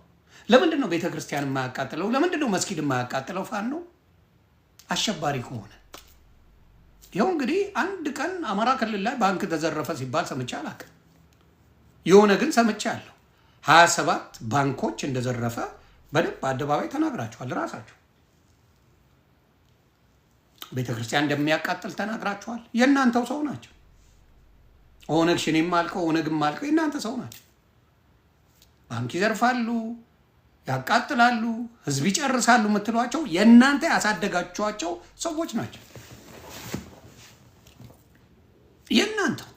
ለምንድን ነው ቤተ ክርስቲያን የማያቃጥለው? ለምንድን ነው መስጊድ የማያቃጥለው? ፋኖ አሸባሪ ከሆነ ይኸው እንግዲህ አንድ ቀን አማራ ክልል ላይ ባንክ ተዘረፈ ሲባል ሰምቼ አላውቅም። የሆነ ግን ሰምቼ አለሁ 27 ባንኮች እንደዘረፈ በደንብ አደባባይ ተናግራችኋል። ራሳችሁ ቤተክርስቲያን እንደሚያቃጥል ተናግራችኋል። የእናንተው ሰው ናቸው። ኦነግ ሽኔም አልከው ኦነግም አልከው የእናንተ ሰው ናቸው። ባንክ ይዘርፋሉ፣ ያቃጥላሉ፣ ህዝብ ይጨርሳሉ የምትሏቸው የእናንተ ያሳደጋችኋቸው ሰዎች ናቸው። የእናንተው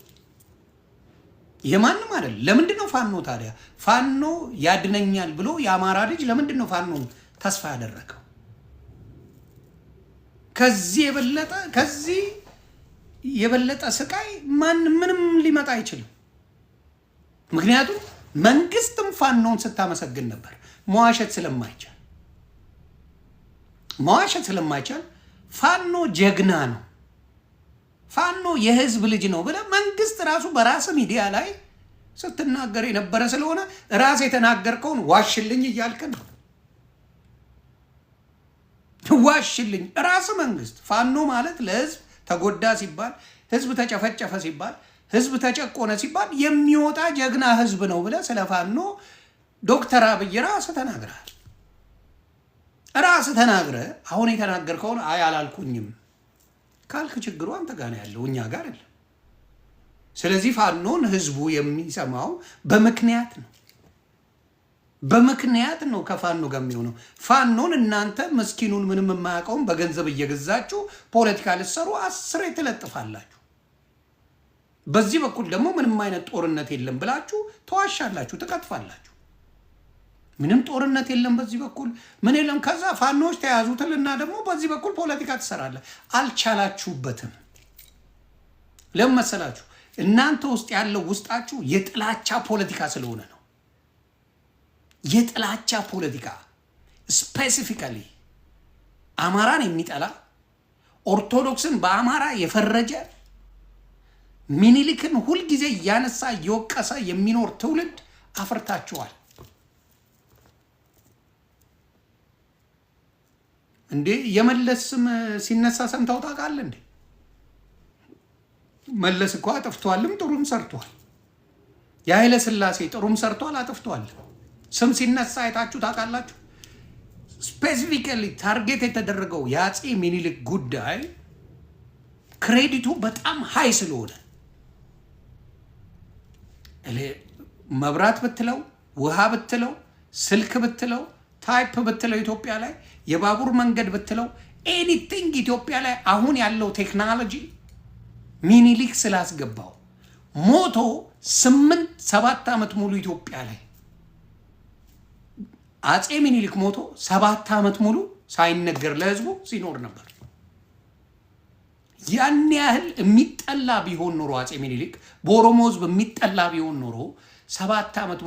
የማንም አይደለም። ለምንድን ነው ፋኖ ታዲያ ፋኖ ያድነኛል ብሎ የአማራ ልጅ ለምንድን ነው ፋኖ ተስፋ ያደረገው? ከዚህ የበለጠ ስቃይ ምንም ሊመጣ አይችልም። ምክንያቱም መንግስትም ፋኖን ስታመሰግን ነበር። መዋሸት ስለማይቻል ፋኖ ጀግና ነው። ፋኖ የህዝብ ልጅ ነው ብለህ መንግስት ራሱ በራስ ሚዲያ ላይ ስትናገር የነበረ ስለሆነ ራስ የተናገርከውን ዋሽልኝ እያልክ ነው። ዋሽልኝ ራስ መንግስት ፋኖ ማለት ለህዝብ ተጎዳ ሲባል፣ ህዝብ ተጨፈጨፈ ሲባል፣ ህዝብ ተጨቆነ ሲባል የሚወጣ ጀግና ህዝብ ነው ብለህ ስለ ፋኖ ዶክተር አብይ ራስ ተናግረሃል። ራስ ተናግረ አሁን የተናገርከውን አይ አላልኩኝም ካልክ ችግሩ አንተ ጋር ነው ያለው፣ እኛ ጋር አይደለም። ስለዚህ ፋኖን ህዝቡ የሚሰማው በምክንያት ነው። በምክንያት ነው ከፋኖ ጋር የሚሆነው። ፋኖን እናንተ ምስኪኑን ምንም የማያውቀውን በገንዘብ እየገዛችሁ ፖለቲካ ልትሰሩ 10 ትለጥፋላችሁ። በዚህ በኩል ደግሞ ምንም አይነት ጦርነት የለም ብላችሁ ተዋሻላችሁ፣ ትቀጥፋላችሁ። ምንም ጦርነት የለም በዚህ በኩል ምን የለም። ከዛ ፋኖች ተያዙትልና ደግሞ በዚህ በኩል ፖለቲካ ትሰራለህ። አልቻላችሁበትም። ለምን መሰላችሁ? እናንተ ውስጥ ያለው ውስጣችሁ የጥላቻ ፖለቲካ ስለሆነ ነው። የጥላቻ ፖለቲካ ስፔሲፊካሊ አማራን የሚጠላ ኦርቶዶክስን በአማራ የፈረጀ ሚኒሊክን ሁልጊዜ እያነሳ እየወቀሰ የሚኖር ትውልድ አፍርታችኋል። እንዴ የመለስ ስም ሲነሳ ሰምተው ታውቃለህ እንዴ? መለስ እኮ አጥፍቷልም ጥሩም ሰርቷል። የኃይለ ሥላሴ ጥሩም ሰርቷል አጥፍቷል። ስም ሲነሳ አይታችሁ ታውቃላችሁ? ስፔሲፊካሊ ታርጌት የተደረገው የአፄ ሚኒሊክ ጉዳይ ክሬዲቱ በጣም ሃይ ስለሆነ መብራት ብትለው፣ ውሃ ብትለው፣ ስልክ ብትለው፣ ታይፕ ብትለው፣ ኢትዮጵያ ላይ የባቡር መንገድ ብትለው፣ ኤኒቲንግ ኢትዮጵያ ላይ አሁን ያለው ቴክኖሎጂ ሚኒሊክ ስላስገባው ሞቶ 8-7 ዓመት ሙሉ ኢትዮጵያ ላይ አፄ ሚኒሊክ ሞቶ 7 ዓመት ሙሉ ሳይነገር ለህዝቡ ሲኖር ነበር። ያን ያህል የሚጠላ ቢሆን ኖሮ አፄ ሚኒሊክ በኦሮሞ ህዝብ የሚጠላ ቢሆን ኖሮ 7 ዓመት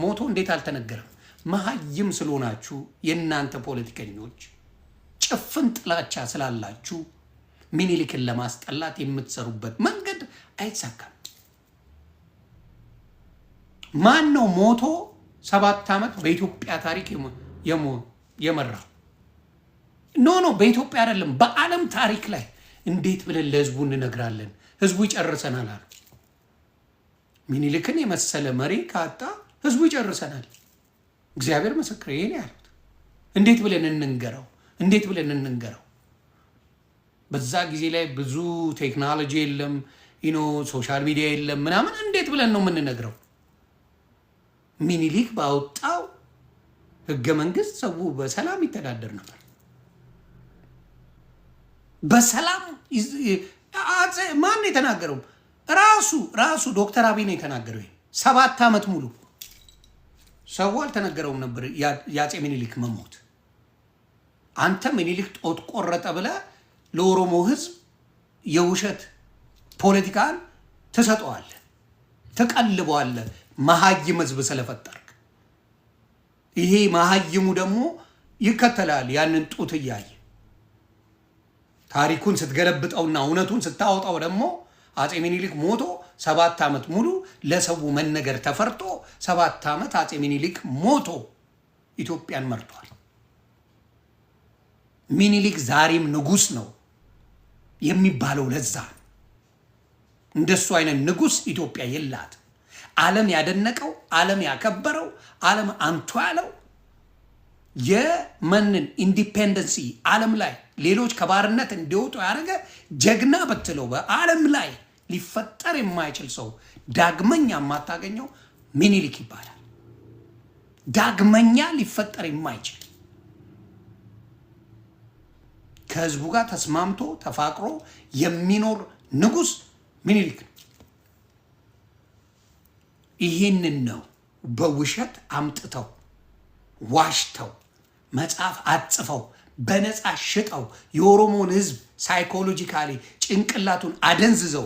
ሞቶ እንዴት አልተነገረም? መሀይም ስለሆናችሁ የእናንተ ፖለቲከኞች ጭፍን ጥላቻ ስላላችሁ ሚኒሊክን ለማስጠላት የምትሰሩበት መንገድ አይሳካም። ማን ነው ሞቶ 7 ዓመት በኢትዮጵያ ታሪክ የመራው? ኖ በኢትዮጵያ አይደለም በዓለም ታሪክ ላይ እንዴት ብለን ለህዝቡ እንነግራለን? ህዝቡ ይጨርሰናል አሉ። ሚኒሊክን የመሰለ መሪ ካጣ ህዝቡ ይጨርሰናል። እግዚአብሔር ምስክር ይሄን ያሉት። እንዴት ብለን እንንገረው? እንዴት ብለን እንንገረው? በዛ ጊዜ ላይ ብዙ ቴክኖሎጂ የለም፣ ሶሻል ሚዲያ የለም ምናምን። እንዴት ብለን ነው የምንነግረው? ሚኒሊክ ባወጣው ህገ መንግስት ሰው በሰላም ይተዳደር ነበር። በሰላም ማን ነው የተናገረው? ራሱ ዶክተር አብይ ነው የተናገረው። 7 ዓመት ሙሉ ሰው አልተነገረውም ነበር የአፄ ሚኒሊክ መሞት። አንተ ሚኒሊክ ጦት ቆረጠ ብለህ ለኦሮሞ ህዝብ የውሸት ፖለቲካን ትሰጠዋለህ፣ ትቀልበዋለህ። መሀይም ህዝብ ስለፈጠርክ ይሄ መሀይሙ ደግሞ ይከተላል። ያንን ጡት እያየ ታሪኩን ስትገለብጠውና እውነቱን ስታወጣው ደግሞ አፄ ሚኒሊክ ሞቶ 7 ዓመት ሙሉ ለሰው መነገር ተፈርቶ 7 ዓመት አፄ ሚኒሊክ ሞቶ ኢትዮጵያን መርቷል። ሚኒሊክ ዛሬም ንጉስ ነው የሚባለው ለዛ ነው። እንደሱ አይነት ንጉስ ኢትዮጵያ የላት። ዓለም ያደነቀው፣ ዓለም ያከበረው፣ ዓለም አንቱ ያለው የመንን ኢንዲፔንደንሲ ዓለም ላይ ሌሎች ከባርነት እንዲወጡ ያደረገ ጀግና ብትለው በዓለም ላይ ሊፈጠር የማይችል ሰው ዳግመኛ የማታገኘው ሚኒሊክ ይባላል። ዳግመኛ ሊፈጠር የማይችል ከህዝቡ ጋር ተስማምቶ ተፋቅሮ የሚኖር ንጉስ ሚኒሊክ ነው። ይህንን ነው በውሸት አምጥተው ዋሽተው መጽሐፍ አጽፈው በነፃ ሽጠው የኦሮሞን ህዝብ ሳይኮሎጂካሊ ጭንቅላቱን አደንዝዘው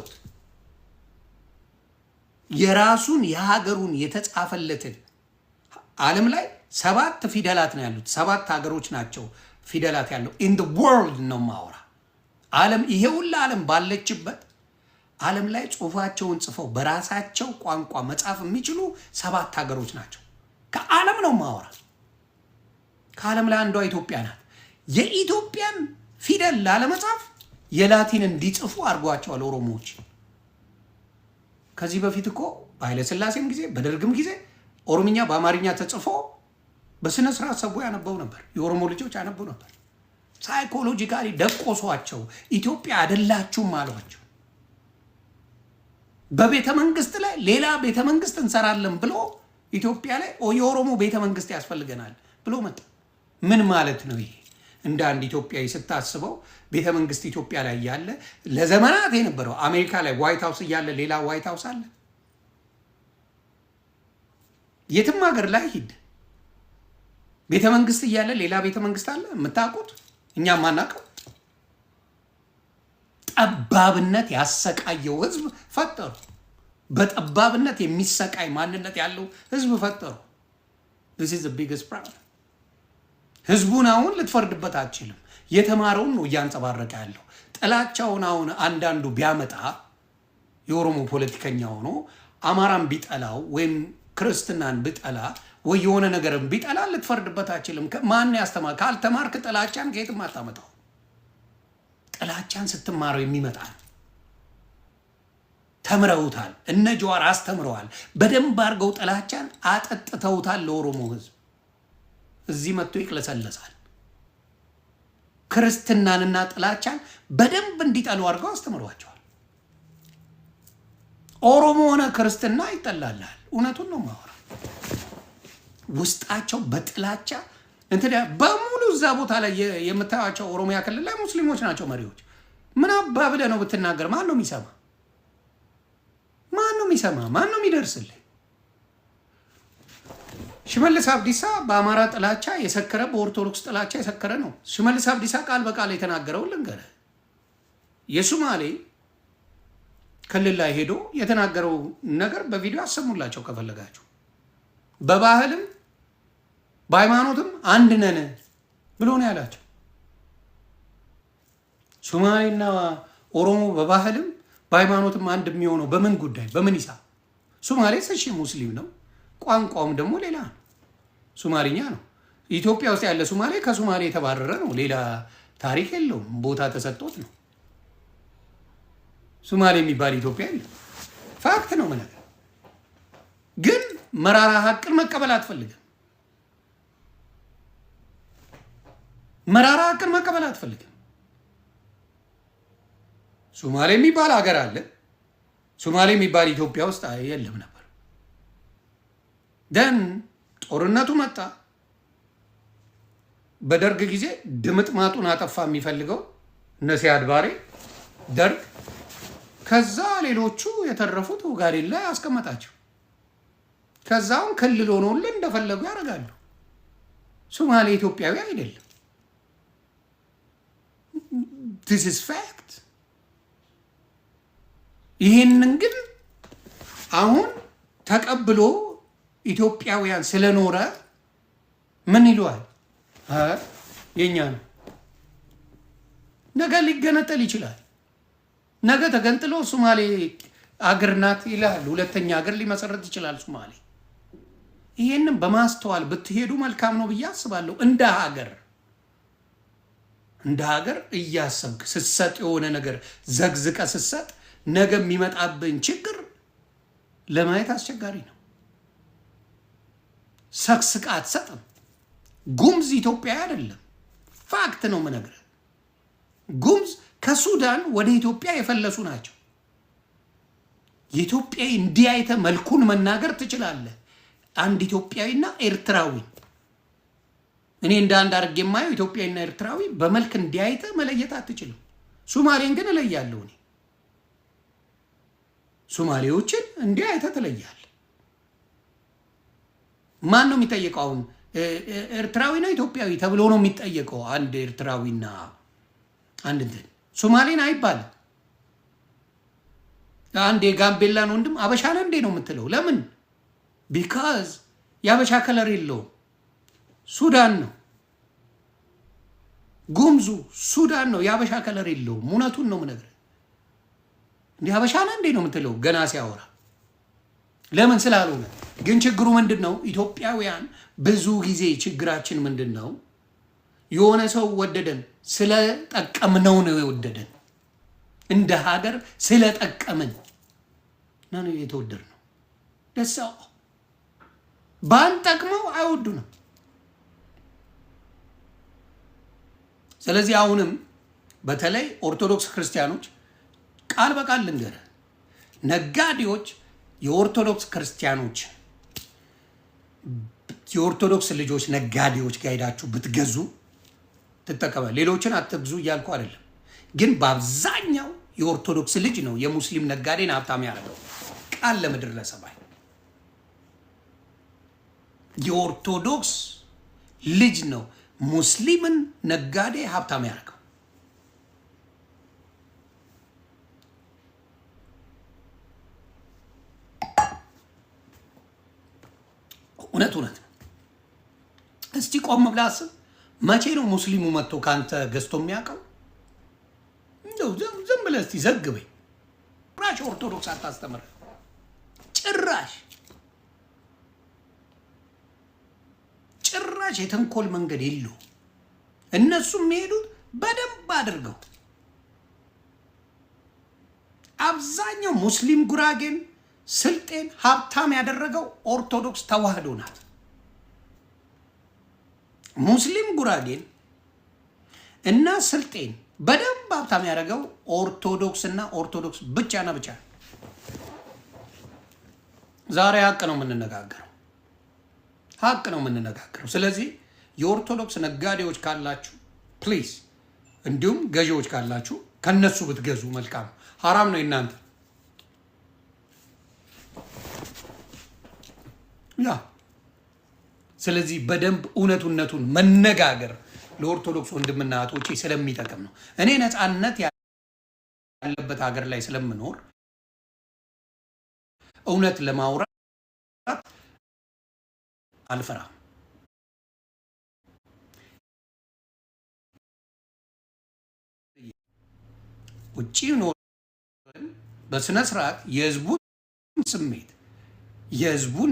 የራሱን የሀገሩን የተጻፈለትን ዓለም ላይ 7 ፊደላት ነው ያሉት። 7 ሀገሮች ናቸው ፊደላት ያለው ኢን ዘ ወርልድ ነው ማወራ። ዓለም ይሄ ሁሉ ዓለም ባለችበት ዓለም ላይ ጽሁፋቸውን ጽፈው በራሳቸው ቋንቋ መጻፍ የሚችሉ 7 ሀገሮች ናቸው። ከዓለም ነው ማወራ። ከዓለም ላይ አንዷ ኢትዮጵያ ናት። የኢትዮጵያን ፊደል ላለመጻፍ የላቲን እንዲጽፉ አድርጓቸዋል ኦሮሞዎች። ከዚህ በፊት እኮ በኃይለ ሥላሴም ጊዜ በደርግም ጊዜ ኦሮምኛ በአማርኛ ተጽፎ በስነ ስርዓት ሰው ያነበው ነበር። የኦሮሞ ልጆች ያነበው ነበር። ሳይኮሎጂካሊ ደቆሷቸው። ኢትዮጵያ አይደላችሁም አሏቸው። በቤተ መንግስት ላይ ሌላ ቤተ መንግስት እንሰራለን ብሎ ኢትዮጵያ ላይ የኦሮሞ ቤተ መንግስት ያስፈልገናል ብሎ መጣ። ምን ማለት ነው ይሄ? እንደ አንድ ኢትዮጵያዊ ስታስበው ቤተ መንግስት ኢትዮጵያ ላይ ያለ ለዘመናት የነበረው አሜሪካ ላይ ዋይት ሃውስ እያለ ሌላ ዋይት ሃውስ አለ? የትም ሀገር ላይ ሂድ ቤተ መንግስት እያለ ሌላ ቤተ መንግስት አለ? የምታውቁት እኛም ማናውቀው ጠባብነት ያሰቃየው ህዝብ ፈጠሩ። በጠባብነት የሚሰቃይ ማንነት ያለው ህዝብ ፈጠሩ። this is the biggest problem። ህዝቡን አሁን ልትፈርድበት አትችልም። የተማረውን ነው እያንጸባረቀ ያለው። ጥላቻውን አሁን አንዳንዱ ቢያመጣ የኦሮሞ ፖለቲከኛ ሆኖ አማራን ቢጠላው ወይም ክርስትናን ቢጠላ ወይ የሆነ ነገርን ቢጠላ ልትፈርድበት አትችልም። ማን ያስተማር? ካልተማርክ ጥላቻን ከየትም አታመጣው። ጥላቻን ስትማረው የሚመጣ ነው። ተምረውታል። እነ ጀዋር አስተምረዋል። በደንብ አድርገው ጥላቻን አጠጥተውታል ለኦሮሞ ህዝብ። እዚህ መጥቶ ይቅለሰለሳል። ክርስትናንና ጥላቻን በደንብ እንዲጠሉ አድርገው አስተምሯቸዋል። ኦሮሞ ሆነ ክርስትና ይጠላልሃል። እውነቱን ነው ማወራ። ውስጣቸው በጥላቻ እንትን በሙሉ እዛ ቦታ ላይ የምታያቸው ኦሮሚያ ክልል ላይ ሙስሊሞች ናቸው መሪዎች። ምን አባ ብለህ ነው ብትናገር ማን ነው የሚሰማ? ማን ነው የሚሰማ? ማን ነው የሚደርስልህ? ሽመልስ አብዲሳ በአማራ ጥላቻ የሰከረ በኦርቶዶክስ ጥላቻ የሰከረ ነው። ሽመልስ አብዲሳ ቃል በቃል የተናገረው ልንገርህ። የሱማሌ ክልል ላይ ሄዶ የተናገረው ነገር በቪዲዮ አሰሙላቸው ከፈለጋችሁ። በባህልም በሃይማኖትም አንድ ነን ብሎ ነው ያላቸው። ሶማሌና ኦሮሞ በባህልም በሃይማኖትም አንድ የሚሆነው በምን ጉዳይ በምን ሂሳብ? ሶማሌ ሰሺ ሙስሊም ነው፣ ቋንቋውም ደግሞ ሌላ ነው፣ ሶማሊኛ ነው። ኢትዮጵያ ውስጥ ያለ ሶማሌ ከሶማሌ የተባረረ ነው፣ ሌላ ታሪክ የለውም፣ ቦታ ተሰጥቶት ነው። ሶማሌ የሚባል ኢትዮጵያ የለም። ፋክት ነው። ምን ግን መራራ ሀቅን መቀበል አትፈልግም። መራራ ሀቅን መቀበል አትፈልግም። ሶማሌ የሚባል ሀገር አለ። ሶማሌ የሚባል ኢትዮጵያ ውስጥ የለም ነበር። ደን ጦርነቱ መጣ። በደርግ ጊዜ ድምጥማጡን አጠፋ የሚፈልገው እነ ሲያድ ባሬ ደርግ። ከዛ ሌሎቹ የተረፉት ኦጋዴን ላይ አስቀመጣቸው። ከዛውን ክልል ሆኖልን እንደፈለጉ ያደርጋሉ። ሶማሌ ኢትዮጵያዊ አይደለም። this is fact። ይህንን ግን አሁን ተቀብሎ ኢትዮጵያውያን ስለኖረ ምን ይለዋል? የኛ ነው። ነገ ሊገነጠል ይችላል። ነገ ተገንጥሎ ሶማሌ አገር ናት ይላል። ሁለተኛ ሀገር ሊመሰረት ይችላል ሶማሌ። ይህንን በማስተዋል ብትሄዱ መልካም ነው ብዬ አስባለሁ። እንደ ሀገር እያሰብክ ስትሰጥ የሆነ ነገር ዘግዝቀ ስትሰጥ ነገ የሚመጣብን ችግር ለማየት አስቸጋሪ ነው። ሰክስቃ አትሰጥም። ጉምዝ ኢትዮጵያ አይደለም። ፋክት ነው የምነግርህ። ጉምዝ ከሱዳን ወደ ኢትዮጵያ የፈለሱ ናቸው። የኢትዮጵያ እንዲህ አይተህ መልኩን መናገር ትችላለህ። አንድ ኢትዮጵያዊና ኤርትራዊ እኔ እንደ አንድ አድርጌ የማየው ኢትዮጵያዊና ኤርትራዊ በመልክ እንዲህ አይተህ መለየት አትችልም። ሶማሌን ግን እለያለሁ እኔ። ሶማሌዎችን እንዲህ አይተህ ትለያለህ። ማን ነው የሚጠየቀው? አሁን ኤርትራዊ ነው ኢትዮጵያዊ ተብሎ ነው የሚጠየቀው። አንድ ኤርትራዊና አንድ እንትን ሶማሌን አይባልም። አንድ የጋምቤላን ወንድም አበሻ ነህ እንዴ ነው የምትለው? ለምን? ቢካዝ የአበሻ ከለር የለውም። ሱዳን ነው ጉምዙ፣ ሱዳን ነው። የአበሻ ከለር የለውም። እውነቱን ነው የምነግርህ። እንዲህ ሀበሻና እንዴ ነው የምትለው ገና ሲያወራ ለምን ስላልሆነ። ግን ችግሩ ምንድነው? ኢትዮጵያውያን ብዙ ጊዜ ችግራችን ምንድነው? የሆነ ሰው ወደደን ስለጠቀምነው ነው የወደደን። እንደ ሀገር ስለጠቀምን ነው የተወደድነው። ደሳው ባንጠቅመው አይወዱንም። ስለዚህ አሁንም በተለይ ኦርቶዶክስ ክርስቲያኖች ቃል በቃል ልንገር፣ ነጋዴዎች የኦርቶዶክስ ክርስቲያኖች የኦርቶዶክስ ልጆች ነጋዴዎች ጋር ሄዳችሁ ብትገዙ ትጠቀማል። ሌሎችን አትግዙ እያልኩ አይደለም፣ ግን በአብዛኛው የኦርቶዶክስ ልጅ ነው የሙስሊም ነጋዴን ሀብታም ያደረገው። ቃል ለምድር ለሰማይ የኦርቶዶክስ ልጅ ነው ሙስሊምን ነጋዴ ሀብታም ያደረገው። እውነት ነው። እስቲ ቆም ብለህ አስብ። መቼ ነው ሙስሊሙ መጥቶ ካንተ ገዝቶ የሚያውቀው? እንደው ዝም ብለህ እስቲ ዘግበኝ። ጭራሽ ኦርቶዶክስ አታስተምር። ጭራሽ የተንኮል መንገድ የለው። እነሱ የሚሄዱት በደንብ አድርገው። አብዛኛው ሙስሊም ጉራጌን ስልጤን ሀብታም ያደረገው ኦርቶዶክስ ተዋህዶ ናት። ሙስሊም ጉራጌን እና ስልጤን በደንብ ሀብታም ያደረገው ኦርቶዶክስ እና ኦርቶዶክስ ብቻና ብቻ። ዛሬ ሀቅ ነው የምንነጋገረው። ስለዚህ የኦርቶዶክስ ነጋዴዎች ካላችሁ ፕሊዝ፣ እንዲሁም ገዢዎች ካላችሁ ከነሱ ብትገዙ መልካም። ሀራም ነው እናንተ ያ። ስለዚህ በደንብ እውነቱን መነጋገር ለኦርቶዶክስ ወንድምና እህቶቼ ስለሚጠቅም ነው። እኔ ነፃነት ያለበት ሀገር ላይ ስለምኖር እውነት ለማውራት አልፈራም። ውጪ ነው በስነ ስርዓት የህዝቡን ስሜት የህዝቡን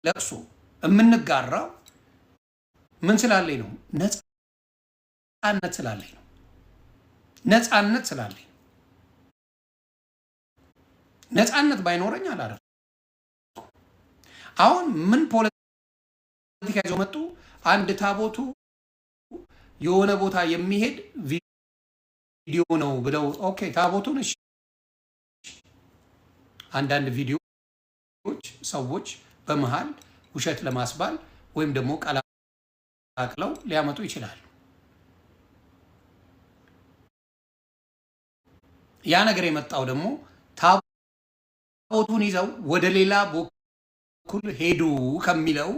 ለቅሶ የምንጋራው ምን ስላለኝ ነው? ነፃነት ስላለኝ ነው። ነፃነት ባይኖረኝ አላደርም። አሁን ምን ፖለቲካ ይዘው መጡ? አንድ ታቦቱ የሆነ ቦታ የሚሄድ ቪዲዮ ነው ብለው ኦኬ፣ ታቦቱን እሺ፣ አንዳንድ ቪዲዮዎች ሰዎች በመሃል ውሸት ለማስባል ወይም ደግሞ ቀላቅለው ሊያመጡ ይችላሉ። ያ ነገር የመጣው ደግሞ ታቦቱን ይዘው ወደ ሌላ በኩል ሄዱ ከሚለው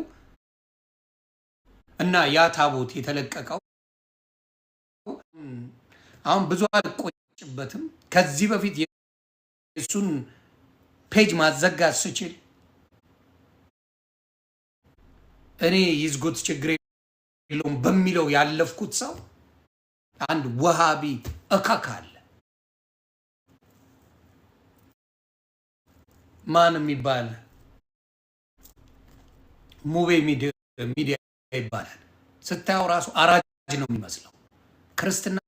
እና ያ ታቦት የተለቀቀው አሁን ብዙ አልቆጭበትም። ከዚህ በፊት የእሱን ፔጅ ማዘጋት ስችል እኔ ይዝጉት ችግር የለውም በሚለው ያለፍኩት ሰው አንድ ወሃቢ እካክ አለ። ማን የሚባል ሙቤ ሚዲያ ይባላል። ስታየው ራሱ አራጅ ነው የሚመስለው። ክርስትና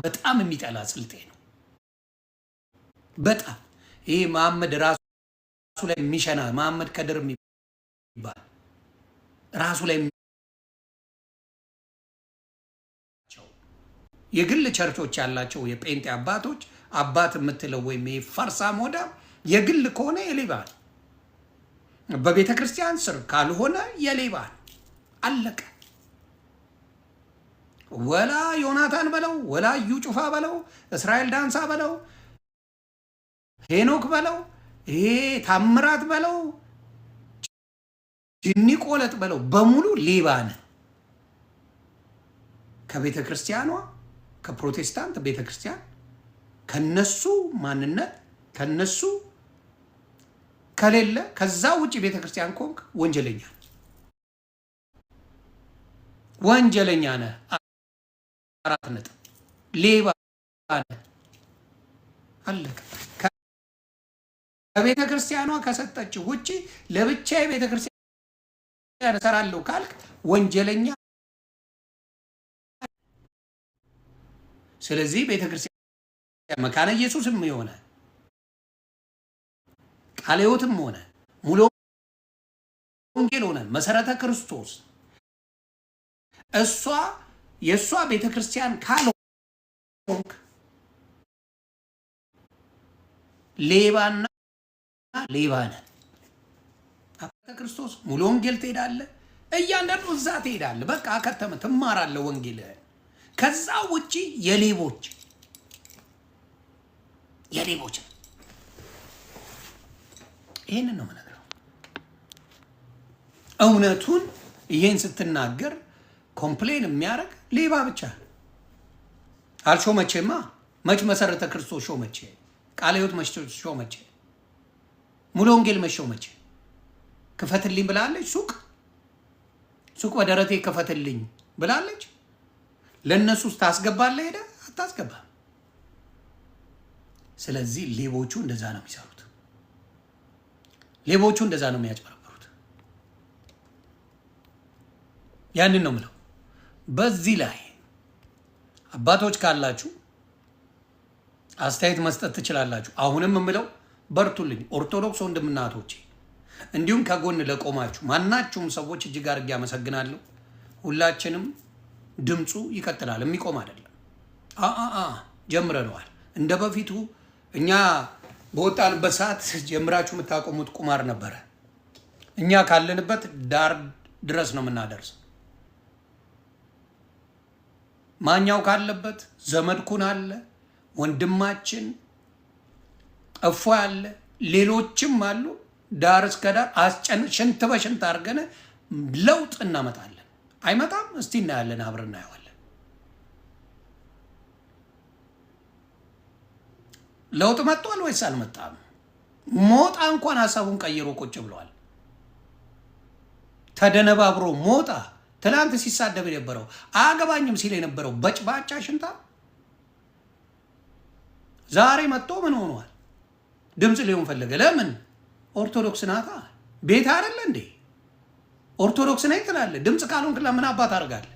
በጣም የሚጠላ ስልጤ ነው። በጣም ይሄ መሐመድ ራሱ ላይ የሚሸና መሐመድ ከድር የሚባል ራሱ ላይ የግል ቸርቾች ያላቸው የጴንጤ አባቶች አባት የምትለው ወይም የፋርሳ ሞዳ የግል ከሆነ የሌባን በቤተ ክርስቲያን ስር ካልሆነ የሌባን አለቀ። ወላ ዮናታን በለው ወላ እዩ ጩፋ በለው እስራኤል ዳንሳ በለው ሄኖክ በለው ይሄ ታምራት በለው ጅኒ ቆለጥ በለው በሙሉ ሌባን። ከቤተ ክርስቲያኗ ከፕሮቴስታንት ቤተ ክርስቲያን ከነሱ ማንነት ከነሱ ከሌለ ከዛ ውጪ ቤተ ክርስቲያን ኮንክ ወንጀለኛ ነህ። 4 ነጥብ ሌባ ነህ። አለቀ። ቤተ ክርስቲያኗ ከሰጠች ውጪ ለብቻ ቤተ ክርስቲያን እሰራለሁ ካልክ ወንጀለኛ። ስለዚህ ቤተ ክርስቲያን መካነ ኢየሱስም የሆነ ቃለ ሕይወትም ሆነ ሙሉ ወንጌል ሆነ መሰረተ ክርስቶስ እሷ የእሷ ቤተ ክርስቲያን ካልሆንክ ሌባና ሌባ ነህ። ቤተ ክርስቶስ ሙሉ ወንጌል ትሄዳለህ፣ እያንዳንዱ እዛ ትሄዳለህ። በቃ አከተመ፣ ትማራለህ ወንጌልህን። ከዛ ውጪ የሌቦች ይሄንን ነው የምነግረው። እውነቱን ይሄን ስትናገር ኮምፕሌን የሚያደርግ ሌባ ብቻ አልሾመቼማ። መች መሰረተ ክርስቶስ ሾመቼ? ቃለ ሕይወት መች ሾመቼ? ሙሉ ወንጌል መች ሾመቼ? ክፈትልኝ ብላለች። ሱቅ በደረቴ ክፈትልኝ ብላለች። ለእነሱ ውስጥ ታስገባለህ? ሄደህ አታስገባም። ስለዚህ ሌቦቹ እንደዛ ነው የሚሰሩት። ሌቦቹ እንደዛ ነው የሚያጭበረበሩት። ያንን ነው ምለው። በዚህ ላይ አባቶች ካላችሁ አስተያየት መስጠት ትችላላችሁ። አሁንም የምለው በርቱልኝ ኦርቶዶክስ ወንድምና እህቶቼ፣ እንዲሁም ከጎን ለቆማችሁ ማናችሁም ሰዎች እጅግ አድርጌ አመሰግናለሁ። ሁላችንም ድምፁ ይቀጥላል፣ የሚቆም አይደለም። ጀምረነዋል። እንደ በፊቱ እኛ በወጣንበት ሰዓት ጀምራችሁ የምታቆሙት ቁማር ነበረ። እኛ ካለንበት ዳር ድረስ ነው የምናደርሰው። ማኛው ካለበት ዘመድኩን አለ፣ ወንድማችን እፎ አለ፣ ሌሎችም አሉ። ዳር እስከ ዳር ሽንት በሽንት አድርገን ለውጥ እናመጣለን። አይመጣም? እስቲ እናያለን፣ አብረን እናየዋለን። ለውጥ መጥቷል ወይስ አልመጣም? ሞጣ እንኳን ሀሳቡን ቀይሮ ቁጭ ብለዋል። ተደነባብሮ ሞጣ ትናንት ሲሳደብ የነበረው አያገባኝም ሲል የነበረው በጭባጫ ሽንታ ዛሬ መጥቶ ምን ሆኗል? ድምፅ ሊሆን ፈለገ። ለምን? ኦርቶዶክስ ናታ። ቤት አይደለ እንዴ? ኦርቶዶክስ ነኝ ትላለህ። ድምፅ ካልሆንክ ለምን አባት አድርጋለህ?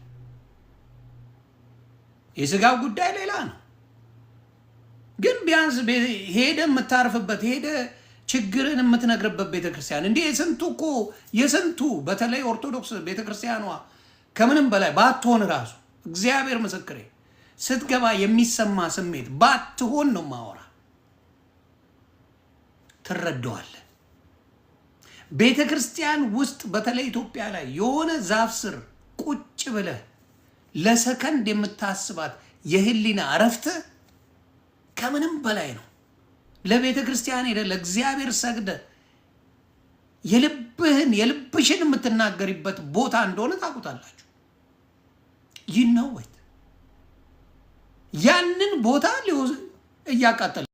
የስጋው ጉዳይ ሌላ ነው። ግን ቢያንስ ሄደ የምታርፍበት ሄደ ችግርን የምትነግርበት ቤተክርስቲያን እንዴ! የስንቱ በተለይ ኦርቶዶክስ ቤተክርስቲያኗ ከምንም በላይ ባትሆን ራሱ እግዚአብሔር ምስክሬ ስትገባ የሚሰማ ስሜት ባትሆን ነው ማወራ። ትረዳዋለህ። ቤተክርስቲያን ውስጥ በተለይ ኢትዮጵያ ላይ የሆነ ዛፍ ስር ቁጭ ብለህ ለሰከንድ የምታስባት የህሊና እረፍት ከምንም በላይ ነው። ለቤተ ክርስቲያን ሄደ ለእግዚአብሔር ሰግደ የልብሽን የምትናገሪበት ቦታ እንደሆነ ታውቁታላችሁ። ይነወት ያንን ቦታ እያቃጠለ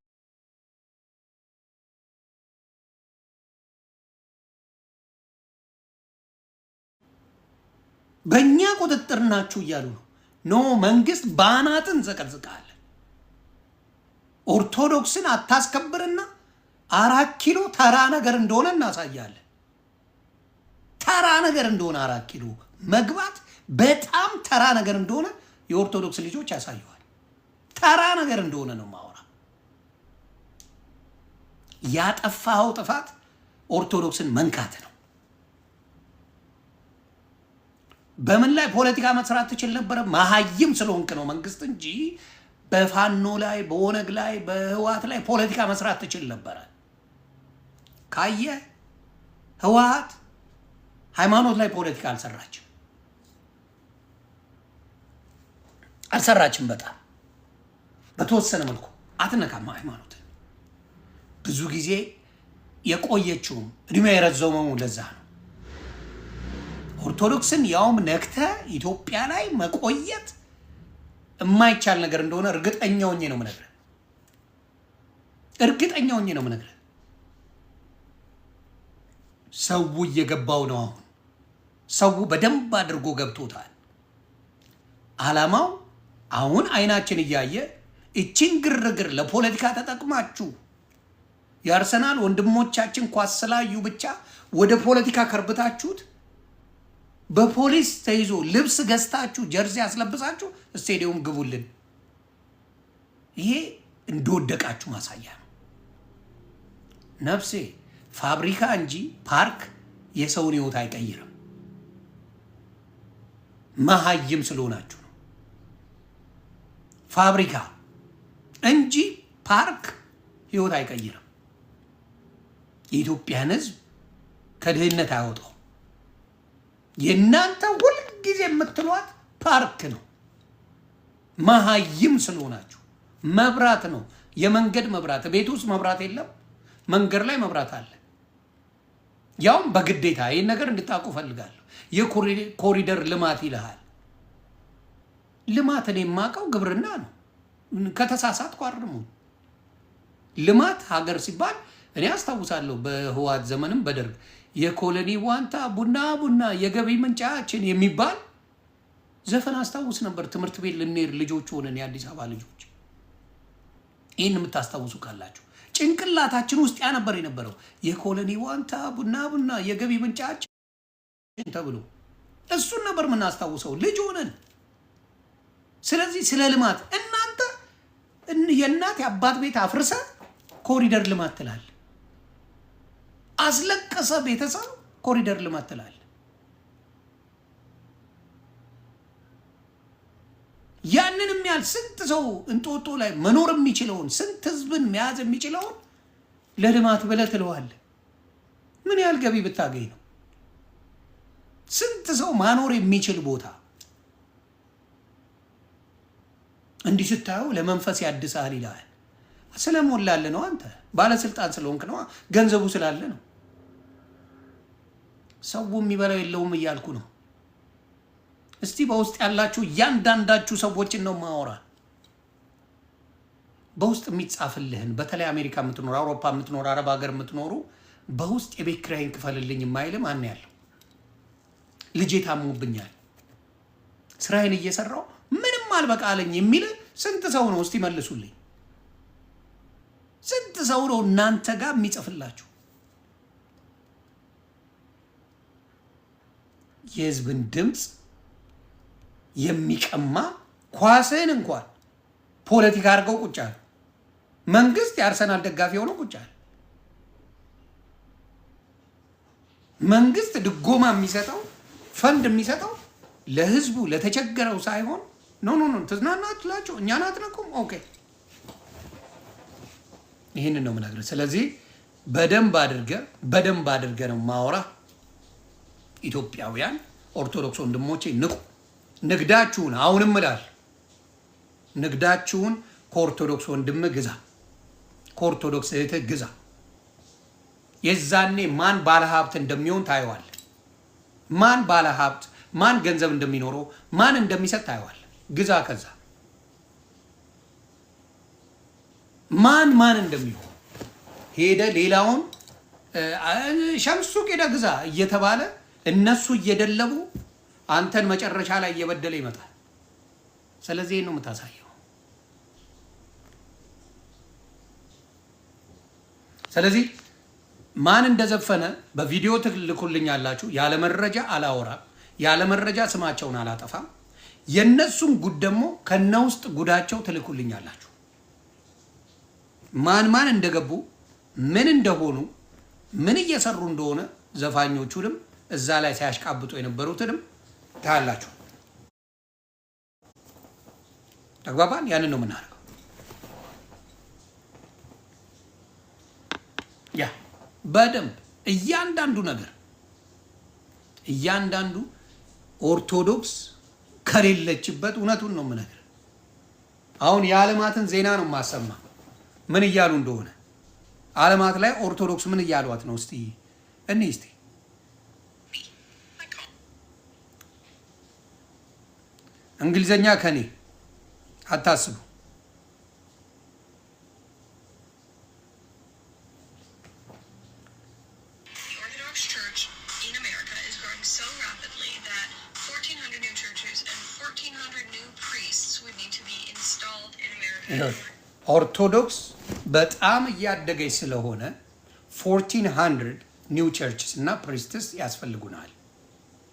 በእኛ ቁጥጥር ናችሁ እያሉ ነው። ኖ መንግስት ባናትን ዘቀዝቃል። ኦርቶዶክስን አታስከብርና 4 ኪሎ ተራ ነገር እንደሆነ እናሳያለን። ተራ ነገር እንደሆነ 4 ኪሎ መግባት በጣም ተራ ነገር እንደሆነ የኦርቶዶክስ ልጆች ያሳዩዋል። ተራ ነገር እንደሆነ ነው ማወራ። ያጠፋው ጥፋት ኦርቶዶክስን መንካት ነው። በምን ላይ ፖለቲካ መስራት ትችል ነበረ? መሀይም ስለሆንክ ነው መንግስት እንጂ በፋኖ ላይ በኦነግ ላይ በህወሓት ላይ ፖለቲካ መስራት ትችል ነበረ። ካየ ህወሓት ሃይማኖት ላይ ፖለቲካ አልሰራችም። በጣም በተወሰነ መልኩ አትነካማ ሃይማኖትን። ብዙ ጊዜ የቆየችውም እድሜ የረዘመው ለዛ ነው። ኦርቶዶክስን ያውም ነክተ ኢትዮጵያ ላይ መቆየት የማይቻል ነገር እንደሆነ እርግጠኛ ሆኜ ነው የምነግርህ። ሰው እየገባው ነው። አሁን ሰው በደንብ አድርጎ ገብቶታል። ዓላማው አሁን አይናችን እያየ እቺን ግርግር ለፖለቲካ ተጠቅማችሁ የአርሰናል ወንድሞቻችን ኳስ ስላዩ ብቻ ወደ ፖለቲካ ከርብታችሁት በፖሊስ ተይዞ ልብስ ገዝታችሁ ጀርዚ ያስለብሳችሁ ስቴዲየም ግቡልን። ይሄ እንደወደቃችሁ ማሳያ ነው። ነፍሴ ፋብሪካ እንጂ ፓርክ የሰውን ህይወት አይቀይርም። መሀይም ስለሆናችሁ ነው። ፋብሪካ እንጂ ፓርክ ህይወት አይቀይርም። የኢትዮጵያን ህዝብ ከድህነት አያወጣው። የእናንተ ሁልጊዜ የምትሏት ፓርክ ነው። መሀይም ስለሆናችሁ መብራት ነው። የመንገድ መብራት፣ ቤት ውስጥ መብራት የለም፣ መንገድ ላይ መብራት አለ። ያውም በግዴታ ይህን ነገር እንድታውቁ ፈልጋለሁ። የኮሪደር ልማት ይልሃል። ልማትን የማውቀው ግብርና ነው። ከተሳሳትኩ አርሙ። ልማት ሀገር ሲባል እኔ አስታውሳለሁ በህዋት ዘመንም በደርግ የኮሎኒ ዋንታ ቡና ቡና የገቢ ምንጫችን የሚባል ዘፈን አስታውስ ነበር። ትምህርት ቤት ልንሄድ ልጆች ሆነን የአዲስ አበባ ልጆች። ይህን የምታስታውሱ ካላችሁ ጭንቅላታችን ውስጥ ያነበር የነበረው የኮሎኒ ዋንታ ቡና ቡና የገቢ ምንጫችን ተብሎ እሱን ነበር የምናስታውሰው ልጅ ሆነን። ስለዚህ ስለ ልማት እናንተ የእናት የአባት ቤት አፍርሰ ኮሪደር ልማት ትላል። አስለቀሰ ቤተሰብ ኮሪደር ልማት ትላል። ያንንም ያህል ስንት ሰው እንጦጦ ላይ መኖር የሚችለውን ስንት ህዝብን መያዝ የሚችለውን ለልማት ብለህ ትለዋለህ። ምን ያህል ገቢ ብታገኝ ነው? ስንት ሰው ማኖር የሚችል ቦታ እንዲህ ስታየው ለመንፈስ ያድሳል ይላል። ስለሞላለ ነው። አንተ ባለስልጣን ስለሆንክ ነው። ገንዘቡ ስላለ ነው። ሰው የሚበላው የለውም እያልኩ ነው። እስቲ በውስጥ ያላችሁ እያንዳንዳችሁ ሰዎችን ነው ማወራ። በውስጥ የሚጻፍልህን በተለይ አሜሪካ የምትኖር፣ አውሮፓ የምትኖር፣ አረብ ሀገር የምትኖሩ በውስጥ የቤት ኪራይን ክፈልልኝ የማይል ማን ያለው? ልጄ ታሞብኛል፣ ስራዬን እየሰራው ምንም አልበቃ አለኝ የሚል ስንት ሰው ነው? እስቲ መልሱልኝ። ስንት ሰው ነው እናንተ ጋር የሚጽፍላችሁ? የህዝብን ድምፅ የሚቀማ ኳስን እንኳን ፖለቲካ አድርገው ቁጭ አሉ። መንግስት የአርሰናል ደጋፊ ሆኖ ቁጭ አለ። መንግስት ድጎማ የሚሰጠው ፈንድ የሚሰጠው ለህዝቡ ለተቸገረው ሳይሆን ኖ ትዝናናላችሁ እኛን አትነኩም። ኦኬ ይህንን ነው የምነግርህ። ስለዚህ በደንብ አድርገ ነው ማወራ። ኢትዮጵያውያን ኦርቶዶክስ ወንድሞቼ ንቁ። ንግዳችሁን አሁንም እላለሁ፣ ንግዳችሁን ከኦርቶዶክስ ወንድም ግዛ፣ ከኦርቶዶክስ እህት ግዛ። የዛኔ ማን ባለሀብት እንደሚሆን ታየዋል። ማን ባለሀብት፣ ማን ገንዘብ እንደሚኖረው፣ ማን እንደሚሰጥ ታየዋል። ግዛ። ከዛ ማን እንደሚሆን ሄደ ሌላውን ሸምሱ ሄደ ግዛ እየተባለ እነሱ እየደለቡ አንተን መጨረሻ ላይ እየበደለ ይመጣል። ስለዚህ ነው የምታሳየው። ስለዚህ ማን እንደዘፈነ በቪዲዮ ትልኩልኛላችሁ። ያለ መረጃ አላወራም፣ ያለ መረጃ ስማቸውን አላጠፋም። የነሱን ጉድ ደግሞ ከነውስጥ ጉዳቸው ትልኩልኛላችሁ። ማን እንደገቡ ምን እንደሆኑ ምን እየሰሩ እንደሆነ ዘፋኞቹንም እዛ ላይ ሲያሽቃብጡ የነበሩትንም ታያላችሁ። ተግባባን? ያንን ነው የምናደርገው። ያ በደንብ እያንዳንዱ ኦርቶዶክስ ከሌለችበት እውነቱን ነው የምነግርህ። አሁን የዓለማትን ዜና ነው የማሰማ ምን እያሉ እንደሆነ። ዓለማት ላይ ኦርቶዶክስ ምን እያሏት ነው? እስቲ እንግሊዘኛ ከኔ አታስቡ። ኦርቶዶክስ በጣም እያደገች ስለሆነ 1400 ኒው ቸርችስ እና ፕሪስትስ ያስፈልጉናል።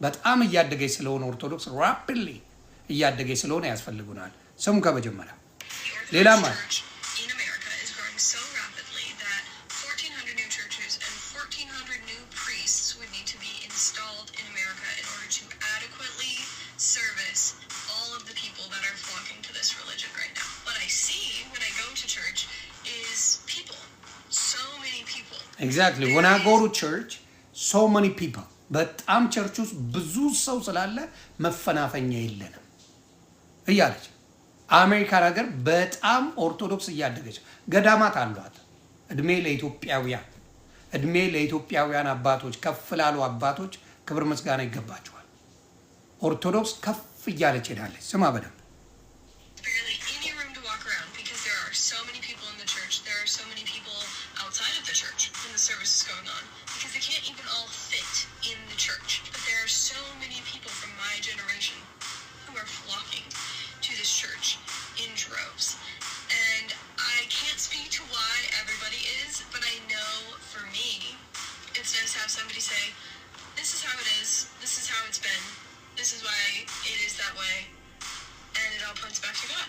በጣም እያደገች ስለሆነ ኦርቶዶክስ ራፒድሊ እያደገች ስለሆነ ያስፈልጉናል። ስሙ ከመጀመሪያ ሌላ ማለት Exactly. When I go to church, so many people. በጣም ቸርች ውስጥ ብዙ ሰው ስላለ መፈናፈኛ የለንም እያለች አሜሪካን ሀገር በጣም ኦርቶዶክስ እያደገች ገዳማት አሏት። እድሜ ለኢትዮጵያውያን አባቶች ከፍ ላሉ አባቶች ክብር ምስጋና ይገባቸዋል። ኦርቶዶክስ ከፍ እያለች ሄዳለች። ስማ በደንብ somebody say, this is how it is, this is how it's been, this is why it is that way, and it all points back to God.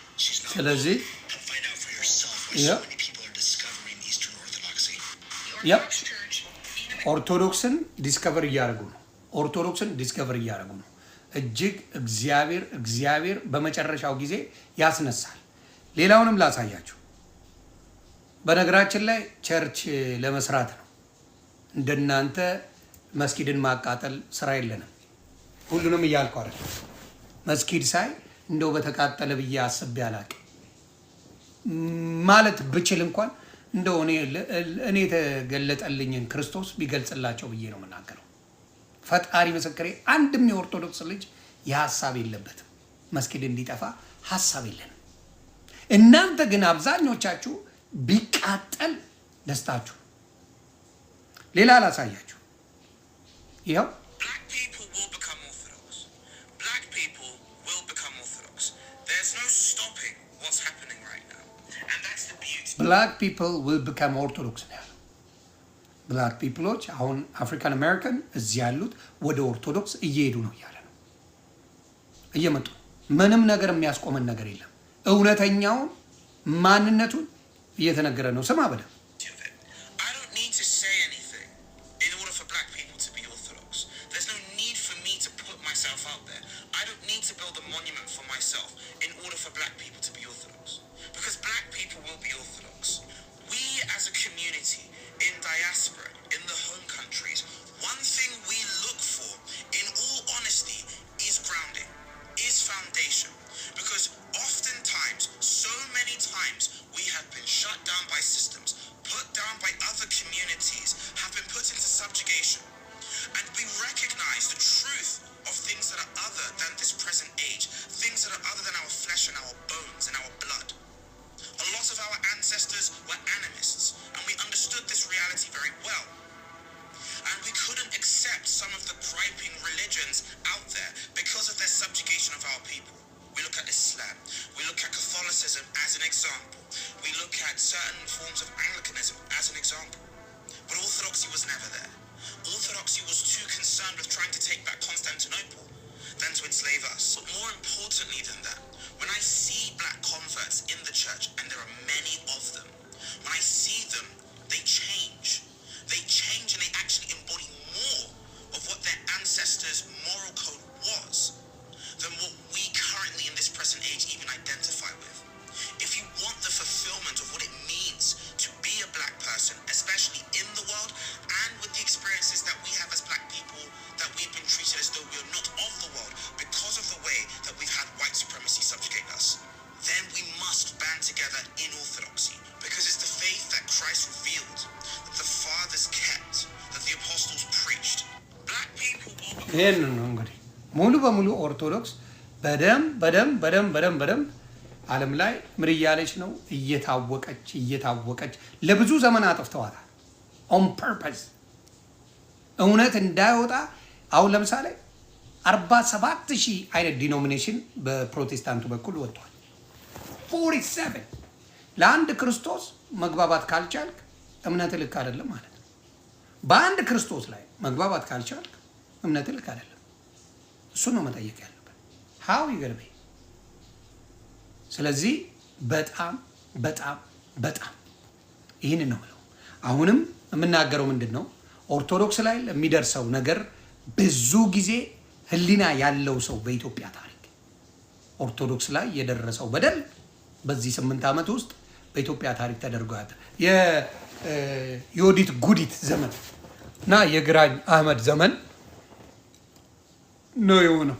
ስለዚህ come find out for yourself why so many people are discovering Eastern Orthodoxy. ኦርቶዶክስን ዲስከቨር እያደረጉ ነው። እጅግ እግዚአብሔር በመጨረሻው ጊዜ ያስነሳል። ሌላውንም ላሳያችሁ። በነገራችን ላይ ቸርች ለመስራት ነው። እንደናንተ መስጊድን ማቃጠል ስራ የለንም። ሁሉንም እያልኩ አይደል። መስጊድ ሳይ እንደው በተቃጠለ ብዬ አስቤ አላቅም ማለት ብችል እንኳን እንደው እኔ የተገለጠልኝን ክርስቶስ ቢገልጽላቸው ብዬ ነው የምናገረው። ፈጣሪ ምስክሬ፣ አንድም የኦርቶዶክስ ልጅ የሀሳብ የለበትም መስጊድ እንዲጠፋ ሀሳብ የለንም። እናንተ ግን አብዛኞቻችሁ ቢቃጠል ደስታችሁ። ሌላ ላሳያችሁ። ይኸው ብላክ ፒፕል ዊል ቢካም ኦርቶዶክስ ነው ያለው። ብላክ ፒፕሎች አሁን አፍሪካን አሜሪካን እዚህ ያሉት ወደ ኦርቶዶክስ እየሄዱ ነው እያለ ነው፣ እየመጡ ምንም ነገር የሚያስቆመን ነገር የለም። እውነተኛውን ማንነቱን እየተነገረ ነው። ስማ በደምብ certain forms of Anglicanism as an example. But Orthodoxy was never there. Orthodoxy was too concerned with trying to take back Constantinople than to enslave us. But more importantly than that, when I see black converts in the church, and there are many of them, when I see them, they change. They change and they actually embody more of what their ancestors' moral code was than what we currently in this present age even identify with. If you want the fulfillment of what it means to be a black person, especially in the world and with the experiences that we have as black people, that we've been treated as though we are not of the world because of the way that we've had white supremacy subjugate us, then we must band together in orthodoxy, because it's the faith that Christ revealed, that the fathers kept, that the apostles preached. Black people ሙሉ በሙሉ ኦርቶዶክስ በደም ዓለም ላይ ምን እያለች ነው? እየታወቀች ለብዙ ዘመን አጥፍተዋታል። ኦን ፐርፐዝ እውነት እንዳይወጣ። አሁን ለምሳሌ 47,000 አይነት ዲኖሚኔሽን በፕሮቴስታንቱ በኩል ወጥቷል። 47 ለአንድ ክርስቶስ መግባባት ካልቻልክ እምነት ልክ አይደለም ማለት ነው። በአንድ ክርስቶስ ላይ መግባባት ካልቻልክ እምነት ልክ አይደለም። እሱ ነው መጠየቅ ያለበት። ሃው ይገርም። ስለዚህ በጣም በጣም በጣም ይህንን ነው የምለው። አሁንም የምናገረው ምንድን ነው? ኦርቶዶክስ ላይ የሚደርሰው ነገር ብዙ ጊዜ ህሊና ያለው ሰው በኢትዮጵያ ታሪክ ኦርቶዶክስ ላይ የደረሰው በደል በዚህ 8 ዓመት ውስጥ በኢትዮጵያ ታሪክ ተደርጓል። የዮዲት ጉዲት ዘመን እና የግራኝ አህመድ ዘመን ነው የሆነው።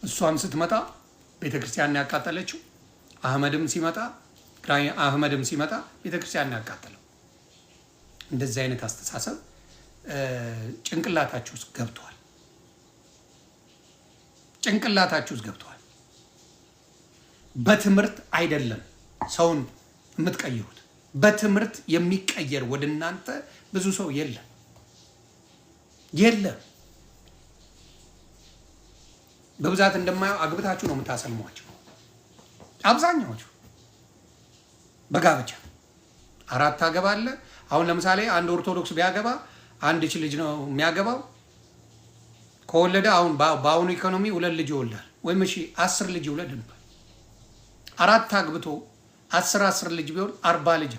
እሷም ስትመጣ ቤተክርስቲያን ያቃጠለችው፣ አህመድም ሲመጣ ግራኝ አህመድም ሲመጣ ቤተክርስቲያን ያቃጠለው። እንደዚህ አይነት አስተሳሰብ ጭንቅላታችሁ ውስጥ ገብቷል። ጭንቅላታችሁ ውስጥ ገብቷል። በትምህርት አይደለም ሰውን የምትቀይሩት። በትምህርት የሚቀየር ወደ እናንተ ብዙ ሰው የለም። በብዛት እንደማየው አግብታችሁ ነው የምታሰልሟቸው። አብዛኛዎቹ በጋብቻ 4 አገባለ። አሁን ለምሳሌ አንድ ኦርቶዶክስ ቢያገባ 1 ልጅ ነው የሚያገባው። ከወለደ አሁን በአሁኑ ኢኮኖሚ 2 ልጅ ይወልዳል። ወይም እሺ 10 ልጅ ይውለድ እንበል። 4 አግብቶ 10 ልጅ ቢሆን 40 ልጅ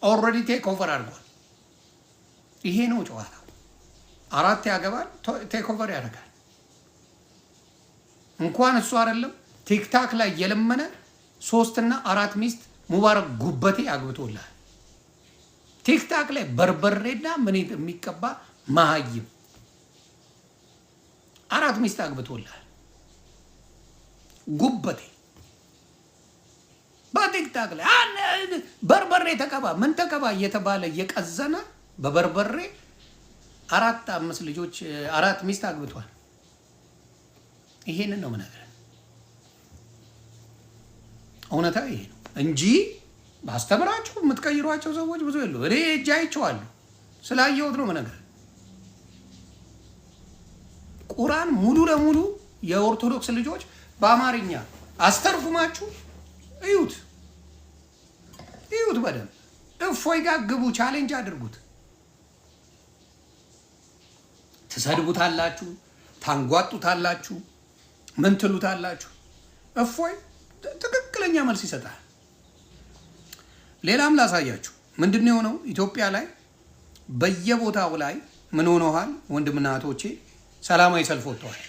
ኦልሬዲ ቴክ ኦቨር አድርጓል። ይሄ ነው ጨዋታው። 4 ያገባል፣ ቴክ ኦቨር ያደርጋል። እንኳን እሱ አይደለም ቲክታክ ላይ የለመነ 3 እና 4 ሚስት ሙባረክ ጉበቴ አግብቶልሃል። ቲክታክ ላይ በርበሬና ምን የሚቀባ መሀይም 4 ሚስት አግብቶልሃል ጉበቴ። በቲክታክ ላይ በርበሬ ተቀባ ምን ተቀባ እየተባለ እየቀዘነ በበርበሬ 4-5 ልጆች 4 ሚስት አግብቷል። ይሄንን ነው የምነግርህ። እውነታው ይሄ ነው እንጂ ባስተምራችሁ የምትቀይሯቸው ሰዎች ብዙ የሉ። እኔ እጅ አይቼዋለሁ፣ ስላየሁት ነው የምነግርህ። ቁርአን ሙሉ ለሙሉ የኦርቶዶክስ ልጆች በአማርኛ አስተርጉማችሁ እዩት በደንብ። እፎይ ጋር ግቡ፣ ቻሌንጅ አድርጉት። ትሰድቡታላችሁ፣ ታንጓጡታላችሁ፣ ምን ትሉታላችሁ። እፎይ ትክክለኛ መልስ ይሰጣል። ሌላም ላሳያችሁ። ምንድን ነው የሆነው ኢትዮጵያ ላይ በየቦታው ላይ ምን ሆነዋል? ወንድምና እህቶቼ ሰላማዊ ሰልፍ ወጥተዋል።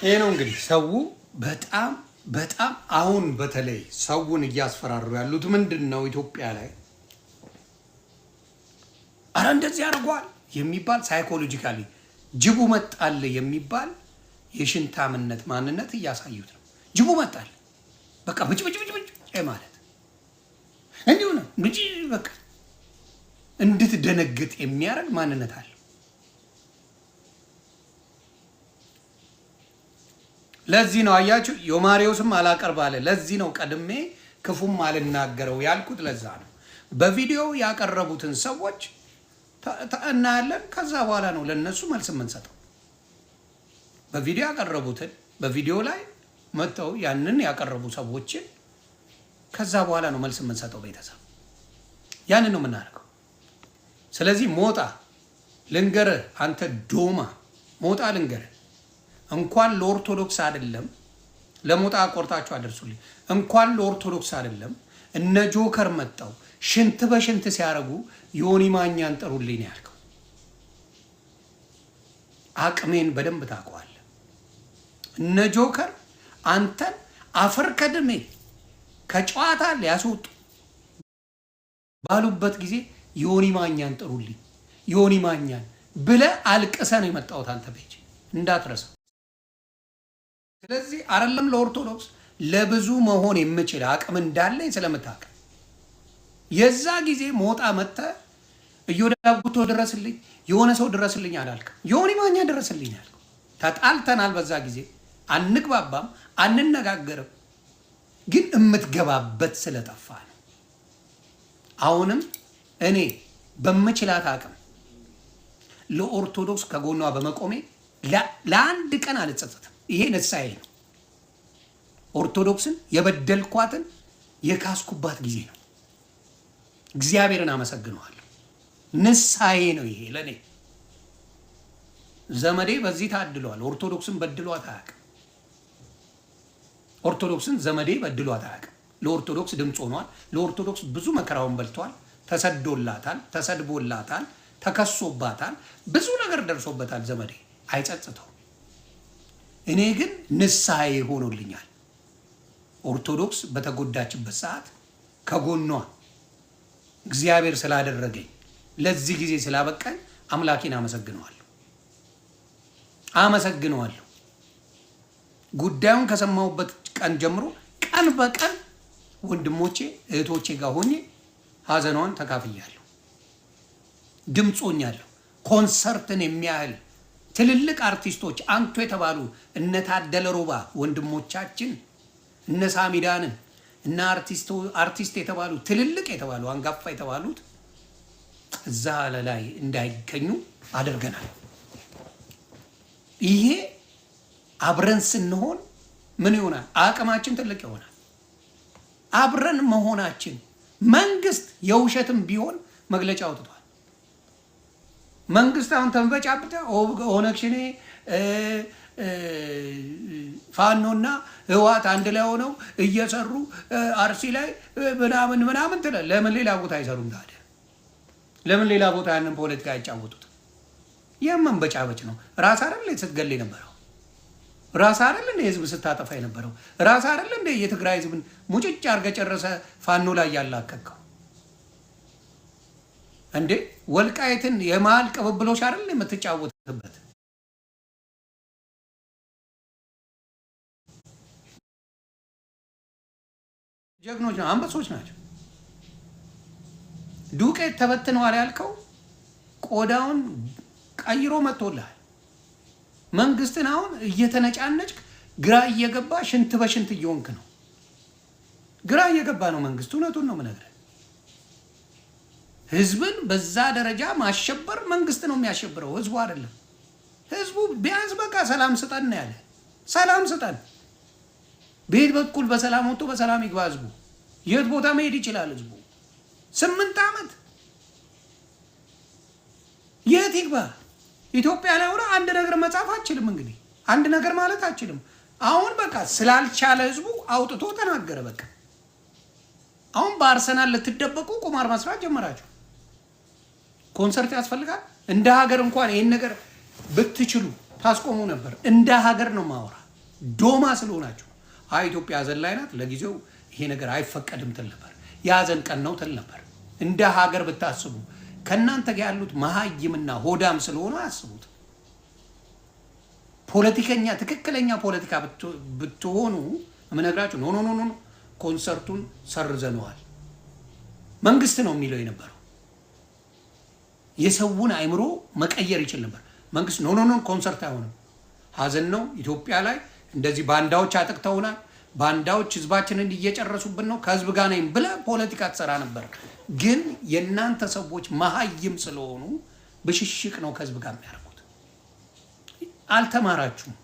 ይሄ ነው እንግዲህ ሰው በጣም አሁን በተለይ ሰውን እያስፈራሩ ያሉት ምንድን ነው? ኢትዮጵያ ላይ አረ እንደዚህ አድርጓል የሚባል ሳይኮሎጂካሊ ጅቡ መጣል የሚባል የሽንታምነት ማንነት እያሳዩት ነው። ጅቡ መጣል በቃ ብጭ ማለት እንዲሁ ነው። ብጭ በቃ እንድትደነግጥ የሚያደርግ ማንነት አለ። ለዚህ ነው አያችሁ ዮማሪዎስም አላቀርብ አለ። ለዚህ ነው ቀድሜ ክፉም አልናገረው ያልኩት። ለዛ ነው በቪዲዮ ያቀረቡትን ሰዎች እናያለን። ከዛ በኋላ ነው ለነሱ መልስ የምንሰጠው። በቪዲዮ ያቀረቡትን በቪዲዮ ላይ መጥተው ያንን ያቀረቡ ሰዎችን ከዛ በኋላ ነው መልስ የምንሰጠው። ቤተሰብ ያንን ነው የምናደርገው። ስለዚህ ሞጣ ልንገርህ፣ አንተ ዶማ ሞጣ ልንገርህ፣ እንኳን ለኦርቶዶክስ አይደለም ለሞጣ ቆርጣችሁ አደርሱልኝ። እንኳን ለኦርቶዶክስ አይደለም እነ ጆከር መጣው ሽንት በሽንት ሲያረጉ ዮኒ ማኛን ጥሩልኝ ነው ያልከው። አቅሜን በደንብ ታውቀዋለህ። እነ ጆከር አንተን አፈር ከድሜ ከጨዋታ ሊያስወጡ ባሉበት ጊዜ ዮኒ ማኛን ጥሩልኝ ዮኒ ማኛን ብለ አልቀሰ ነው የመጣሁት አንተ ቤጅ እንዳትረሳ። ስለዚህ አይደለም ለኦርቶዶክስ ለብዙ መሆን የምችል አቅም እንዳለኝ ስለምታውቅ የዛ ጊዜ ሞጣ መጣ እዮዳብ ጉቶ ድረስልኝ የሆነ ሰው ድረስልኝ አላልክም። ዮኒ ማኛ ድረስልኝ አልከው። ተጣልተናል። በዛ ጊዜ አንግባባም አንነጋገርም፣ ግን እምትገባበት ስለጠፋ ነው። አሁንም እኔ በምችላት አቅም ለኦርቶዶክስ ከጎኗ በመቆሜ ለአንድ ቀን አልጸጸትም። ይሄ ንስሐዬ ነው። ኦርቶዶክስን የበደልኳትን የካስኩባት ጊዜ ነው። እግዚአብሔርን አመሰግነዋለሁ። ንስሐዬ ነው ይሄ ለኔ። ዘመዴ በዚህ ታድሏል። ኦርቶዶክስን በድሏት አያውቅም። ኦርቶዶክስን ዘመዴ በድሏት አያውቅም። ለኦርቶዶክስ ድምፅ ሆኗል። ለኦርቶዶክስ ብዙ መከራውን በልቷል። ተሰዶላታል፣ ተሰድቦላታል፣ ተከሶባታል፣ ብዙ ነገር ደርሶበታል። ዘመዴ አይጸጽተው። እኔ ግን ንስሐዬ ሆኖልኛል። ኦርቶዶክስ በተጎዳችበት ሰዓት ከጎኗ እግዚአብሔር ስላደረገኝ ለዚህ ጊዜ ስላበቃኝ አምላኬን አመሰግነዋለሁ። ጉዳዩን ከሰማሁበት ቀን ጀምሮ ቀን በቀን ወንድሞቼ እህቶቼ ጋር ሆኜ ሀዘኗን ተካፍያለሁ፣ ድምጾኛለሁ። ኮንሰርትን የሚያህል ትልልቅ አርቲስቶች አንቱ የተባሉ እነ ታደለ ሮባ ወንድሞቻችን እነ ሳሚዳንን እና አርቲስት የተባሉ ትልልቅ የተባሉ አንጋፋ የተባሉት እዛ ላይ እንዳይገኙ አድርገናል። ይሄ አብረን ስንሆን ምን ይሆናል? አቅማችን ትልቅ ይሆናል። አብረን መሆናችን መንግስት የውሸትም ቢሆን መግለጫ አውጥቷል። መንግስት አሁን ተንበጫብተ ኦነግ ሸኔ ፋኖና ህዋት አንድ ላይ ሆነው እየሰሩ አርሲ ላይ ምናምን ትለ ለምን ሌላ ቦታ አይሰሩም ታዲያ? ለምን ሌላ ቦታ ያንን ፖለቲካ አይጫወቱት? የመንበጫበጭ ነው። ራስ አይደል ስትገል የነበረው? ራስ አይደል እንደ ህዝብ ስታጠፋ የነበረው? ራስ አይደል እንደ የትግራይ ህዝብን ሙጭጭ አርገ ጨረሰ ፋኖ ላይ ያላከከው እንዴ? ወልቃይትን የመሃል ቅብብሎች አይደል የምትጫወትበት? ጀግኖች ነው፣ አንበሶች ናቸው። ዱቄት ተበትነዋል ያልከው ቆዳውን ቀይሮ መጥቶልሃል። መንግስትን አሁን እየተነጫነጭ ግራ እየገባ ሽንት በሽንት እየሆንክ ነው። ግራ እየገባ ነው መንግስት። እውነቱን ነው የምነግርህ። ህዝብን በዛ ደረጃ ማሸበር መንግስት ነው የሚያሸብረው፣ ህዝቡ አይደለም። ህዝቡ ቢያንስ በቃ ሰላም ስጠን ነው ያለ። ሰላም ስጠን። ቤት በኩል በሰላም ወጥቶ በሰላም ይግባ ህዝቡ። የት ቦታ መሄድ ይችላል ህዝቡ? 8 ዓመት የት ይግባ? ኢትዮጵያ ላይ ሆነ አንድ ነገር መጻፍ አችልም። እንግዲህ አንድ ነገር ማለት አችልም። አሁን በቃ ስላልቻለ ህዝቡ አውጥቶ ተናገረ። በቃ አሁን በአርሰናል ልትደበቁ ቁማር መስራት ጀመራችሁ። ኮንሰርት ያስፈልጋል። እንደ ሀገር እንኳን ይሄን ነገር ብትችሉ ታስቆሙ ነበር። እንደ ሀገር ነው ማወራ። ዶማ ስለሆናችሁ ኢትዮጵያ ሀዘን ላይ ናት፣ ለጊዜው ይሄ ነገር አይፈቀድም ትል ነበር። የሀዘን ቀን ነው ትል ነበር። እንደ ሀገር ብታስቡ ከእናንተ ጋር ያሉት መሀይምና ሆዳም ስለሆኑ አያስቡት። ፖለቲከኛ ትክክለኛ ፖለቲካ ብትሆኑ የምነግራችሁ ኖ ኮንሰርቱን ሰርዘነዋል። መንግስት ነው የሚለው የነበረው። የሰውን አይምሮ መቀየር ይችል ነበር መንግስት። ኖ ኮንሰርት አይሆንም፣ ሀዘን ነው። ኢትዮጵያ ላይ እንደዚህ ባንዳዎች አጥቅተውናል፣ ባንዳዎች ህዝባችንን እየጨረሱብን ነው፣ ከህዝብ ጋር ነኝ ብለህ ፖለቲካ ትሰራ ነበር። ግን የእናንተ ሰዎች መሀይም ስለሆኑ ብሽሽቅ ነው ከህዝብ ጋር የሚያደርጉት። አልተማራችሁም።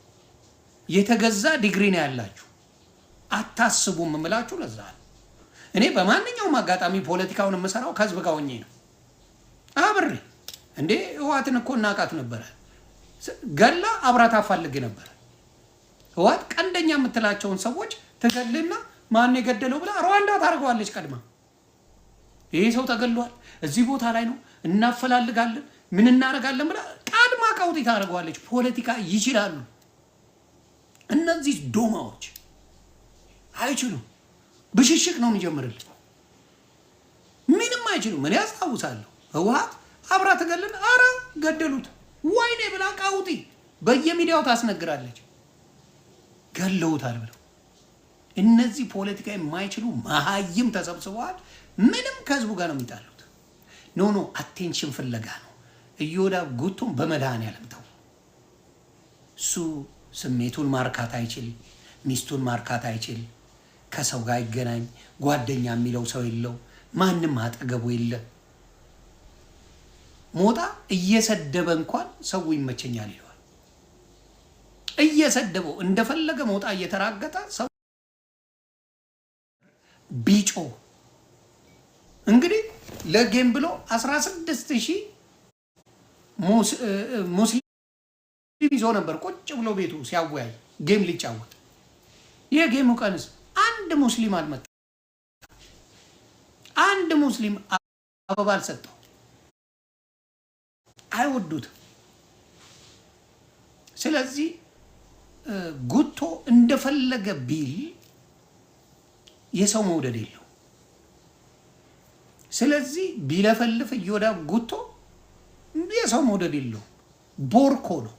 የተገዛ ዲግሪ ነው ያላችሁ። አታስቡም የምላችሁ ለዛ ነው። እኔ በማንኛውም አጋጣሚ ፖለቲካውን የምሰራው ከህዝብ ጋር ሆኜ ነው። አብሬ እንዴ ህዋትን እኮ እናቃት ነበረ። ገላ አብራት አፋልግ ነበር። ህዋት ቀንደኛ የምትላቸውን ሰዎች ትገልና ማን የገደለው ብላ ሩዋንዳ ታደርገዋለች ቀድማ። ይሄ ሰው ተገሏል፣ እዚህ ቦታ ላይ ነው፣ እናፈላልጋለን፣ ምን እናደርጋለን ብላ ቀድማ ቀውጢ ታደርገዋለች። ፖለቲካ ይችላሉ እነዚህ ዶማዎች። አይችሉም። ብሽሽቅ ነው የሚጀምርልህ። ምንም አይችሉም። እኔ አስታውሳለሁ ህወሓት አብራ ተገለን አረ ገደሉት ወይኔ ብላ ቃውጢ በየሚዲያው ታስነግራለች። ገለውታል ብለው እነዚህ ፖለቲካ የማይችሉ መሀይም ተሰብስበዋል። ምንም ከህዝቡ ጋር ነው የሚጣሉት። ኖ አቴንሽን ፍለጋ ነው። ኢዮዳብ ጉቱም በመድኃኒዓለም ተው። እሱ ስሜቱን ማርካት አይችል፣ ሚስቱን ማርካት አይችል፣ ከሰው ጋር አይገናኝ፣ ጓደኛ የሚለው ሰው የለው፣ ማንም አጠገቡ የለ። ሞጣ እየሰደበ እንኳን ሰው ይመቸኛል ይለዋል። እየሰደበው እንደፈለገ ሞጣ እየተራገጠ ሰው ቢጮ እንግዲህ ለጌም ብሎ 16000 ሙስሊም ይዞ ነበር ቁጭ ብሎ ቤቱ ሲያወያይ ጌም ሊጫወት። የጌሙ ቀንስ አንድ ሙስሊም አልመጣ፣ አንድ ሙስሊም አበባ አልሰጠው። አይወዱትም። ስለዚህ ጉቶ እንደፈለገ ቢል የሰው መውደድ የለው። ስለዚህ ቢለፈልፍ ኢዮዳብ ጉቶ የሰው መውደድ የለው። ቦርኮ ነው።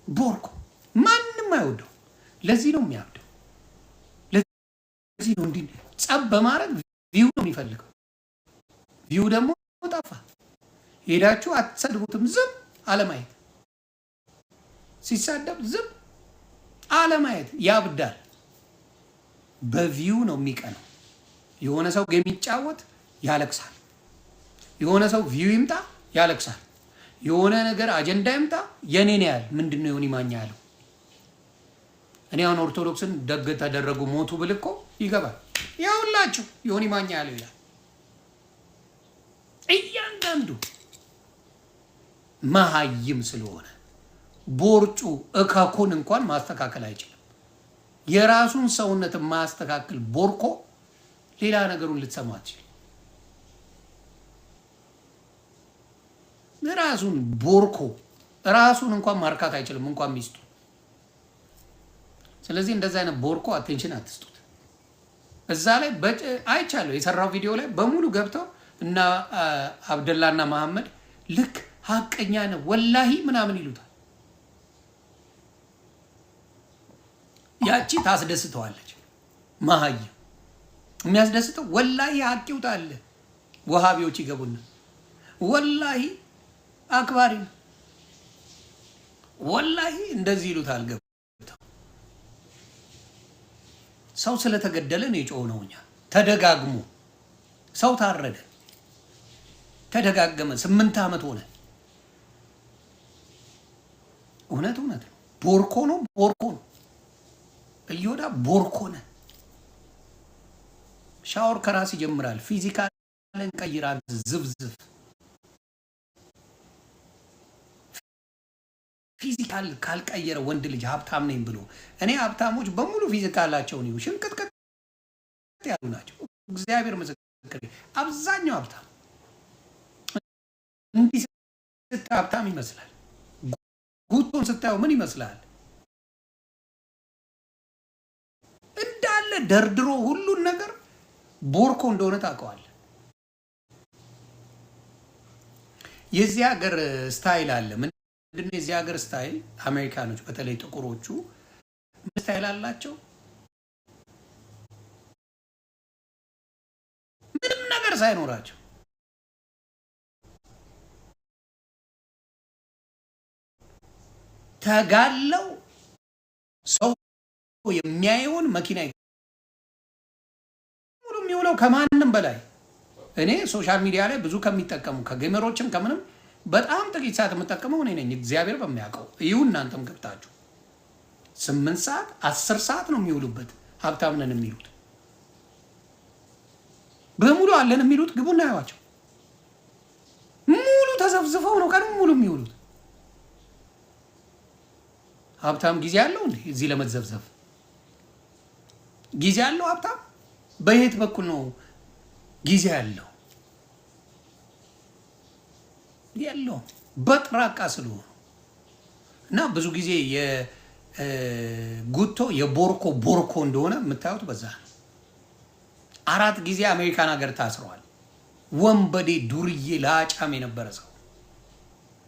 ቦርኮ ማንም አይወደው። ለዚህ ነው የሚያብደው። ለዚህ ነው እንዲህ ጸብ በማድረግ ቪው ነው የሚፈልገው። ቪው ደግሞ ጠፋ። ሄዳችሁ አትሰድቡትም። ዝም አለማየት፣ ሲሳደብ ዝም አለማየት ያብዳል። በቪው ነው የሚቀነው። የሆነ ሰው የሚጫወት ያለቅሳል። የሆነ ሰው ቪው ይምጣ ያለቅሳል። የሆነ ነገር አጀንዳ ይምጣ የኔን ያህል ምንድን ነው ዮኒ ማኛ ያለው? እኔ አሁን ኦርቶዶክስን ደግ ተደረጉ ሞቱ ብል እኮ ይገባል። ያውላችሁ ዮኒ ማኛ ያለው ይላል። እያንዳንዱ መሀይም ስለሆነ ቦርጩ እካኮን እንኳን ማስተካከል አይችልም። የራሱን ሰውነት ማስተካከል ቦርኮ ሌላ ነገሩን ልትሰማ አትችልም። ራሱን ቦርኮ ራሱን እንኳን ማርካት አይችልም፣ እንኳን ሚስቱ። ስለዚህ እንደዛ አይነት ቦርኮ አቴንሽን አትስጡት። እዛ ላይ አይቻለሁ የሰራው ቪዲዮ ላይ በሙሉ ገብተው እና አብደላና መሐመድ ልክ ሀቀኛ ነው ወላሂ ምናምን ይሉታል። ያቺ ታስደስተዋለች። መሀይም የሚያስደስተው ወላሂ ሀቅ ይውጣል። ወሃቢዎች ይገቡና ወላሂ አክባሪ ነው ወላሂ እንደዚህ ይሉታል። ገብተው ሰው ስለተገደለ ነው የጮህ ነው። እኛ ተደጋግሞ ሰው ታረደ፣ ተደጋገመ። 8 ዓመት ሆነ። እውነት ነው። ቦርኮ ነው፣ ቦርኮ ነው። ኢዮዳብ ቦርኮ ነው። ሻወር ከራስ ይጀምራል። ፊዚካልን ቀይራል። ዝብዝብ ፊዚካል ካልቀየረ ወንድ ልጅ ሀብታም ነኝ ብሎ እኔ ሀብታሞች በሙሉ ፊዚካላቸውን ይሁ ሽንቅጥቅጥ ያሉ ናቸው። እግዚአብሔር ምስክር። አብዛኛው ሀብታም እንዲህ ስታየው ሀብታም ይመስላል። ጉቶን ስታየው ምን ይመስላል? እንዳለ ደርድሮ ሁሉን ነገር ቦርኮ እንደሆነ ታውቀዋለህ። የዚህ ሀገር ስታይል አለ። ምንድነው የዚህ ሀገር ስታይል? አሜሪካኖች በተለይ ጥቁሮቹ ምን ስታይል አላቸው? ምንም ነገር ሳይኖራቸው ተጋለው ሰው የሚያየውን መኪና ሙሉ የሚውለው ከማንም በላይ እኔ ሶሻል ሚዲያ ላይ ብዙ ከሚጠቀሙ ከጌመሮችም ከምንም በጣም ጥቂት ሰዓት የምጠቀመው እኔ ነኝ። እግዚአብሔር በሚያውቀው ይሁ እናንተም ገብታችሁ 8 ሰዓት 10 ሰዓት ነው የሚውሉበት። ሀብታም ነን የሚሉት በሙሉ አለን የሚሉት ግቡና ያዋቸው ሙሉ ተዘፍዝፈው ነው ቀን ሙሉ የሚውሉት። ሀብታም ጊዜ አለው እንዴ? እዚህ ለመዘፍዘፍ ጊዜ አለው ሀብታም? በየት በኩል ነው ጊዜ ያለው? የለውም። በጥራቃ ስለሆኑ እና ብዙ ጊዜ የጉቶ የቦርኮ ቦርኮ እንደሆነ የምታዩት በዛ ነው። 4 ጊዜ አሜሪካን ሀገር ታስረዋል። ወንበዴ ዱርዬ ላጫም የነበረ ሰው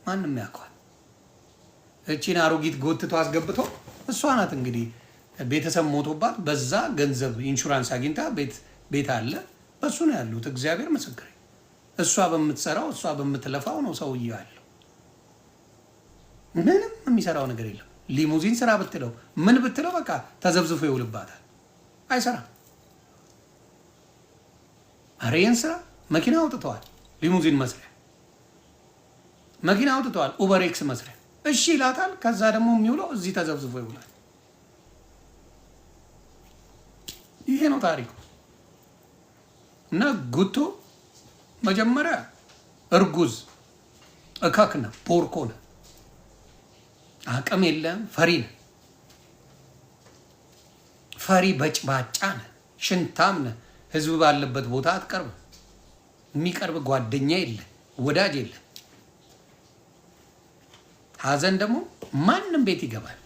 ማንም ያውቀዋል። እቺን አሮጊት ጎትቶ አስገብቶ እሷ ናት እንግዲህ ቤተሰብ ሞቶባት በዛ ገንዘብ ኢንሹራንስ አግኝታ ቤት አለ በሱ ነው ያሉት። እግዚአብሔር ምስክሬ፣ እሷ በምትሰራው እሷ በምትለፋው ነው ሰውዬው ያለው። ምንም የሚሰራው ነገር የለም። ሊሙዚን ስራ ብትለው ምን ብትለው በቃ ተዘብዝፎ ይውልባታል። አይሰራም። አሬን ስራ መኪና አውጥተዋል፣ ሊሙዚን መስሪያ መኪና አውጥተዋል፣ ኡበር ኤክስ መስሪያ። እሺ ይላታል። ከዛ ደግሞ የሚውለው እዚህ ተዘብዝፎ ይውላል። ይሄ ነው ታሪኩ። እና ጉቶ መጀመሪያ እርጉዝ እካክ ነህ፣ ቦርኮ ነህ፣ አቅም የለም፣ ፈሪ ነህ፣ ፈሪ በጭባጫ ነህ፣ ሽንታም ነህ። ህዝብ ባለበት ቦታ አትቀርብም። የሚቀርብ ጓደኛ የለ፣ ወዳጅ የለ። ሀዘን ደግሞ ማንም ቤት ይገባል።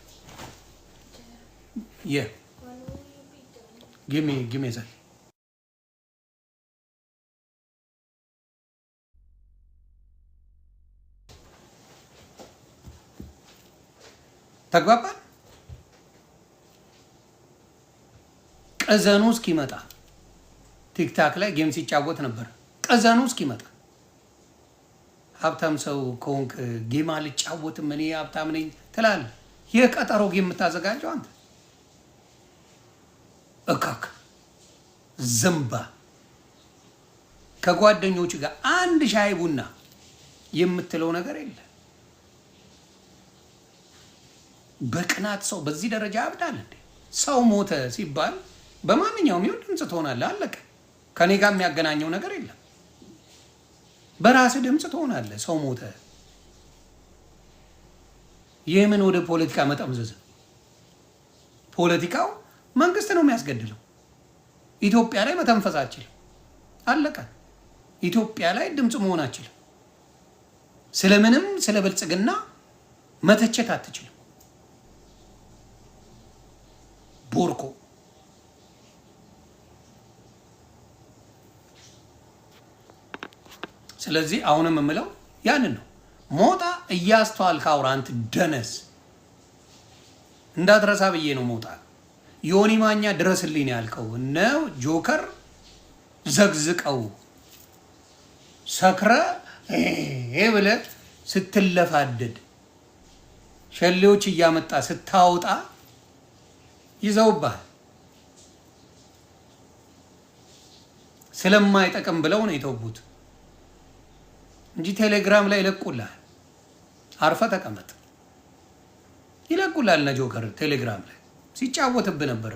ጊሜ ዘል ተግባባል። ቀዘኑ እስኪመጣ ቲክታክ ላይ ጌም ሲጫወት ነበር። ቀዘኑ እስኪመጣ ሀብታም ሰው ከሆንክ ጌም አልጫወትም እኔ ሀብታም ነኝ ትላለህ። ይህ ቀጠሮ ጌም የምታዘጋጀው አንተ እካክ ዘንባ። ከጓደኞቹ ጋር አንድ ሻይ ቡና የምትለው ነገር የለ። በቅናት ሰው በዚህ ደረጃ ያብዳል እንዴ? ሰው ሞተ ሲባል በማንኛውም ይሁን ድምፅ ትሆናለህ። አለቀ። ከኔ ጋር የሚያገናኘው ነገር የለም። በራስህ ድምፅ ትሆናለህ። ሰው ሞተ። የምን ወደ ፖለቲካ መጠምዘዝ? ፖለቲካው መንግስት ነው የሚያስገድለው። ኢትዮጵያ ላይ መተንፈስ አችልም። አለቀ። ኢትዮጵያ ላይ ድምፅ መሆን አችልም። ስለምንም ስለ ብልጽግና መተቸት አትችልም። ቦርኮ ስለዚህ አሁንም የምለው ያንን ነው። ሞጣ እያስተዋል ካውራንት ደነስ እንዳትረሳ ብዬ ነው። ሞጣ ዮኒ ማኛ ድረስልኝ ያልከው ነው። ጆከር ዘግዝቀው ሰክረ ብለህ ስትለፋደድ ሸሌዎች እያመጣ ስታወጣ ይዘውባል። ስለማይጠቅም ብለው ነው የተውቡት እንጂ ቴሌግራም ላይ ይለቁልሃል። አርፈ ተቀመጥ። ይለቁልሃል። እነ ጆከር ቴሌግራም ላይ ሲጫወትብህ ነበር።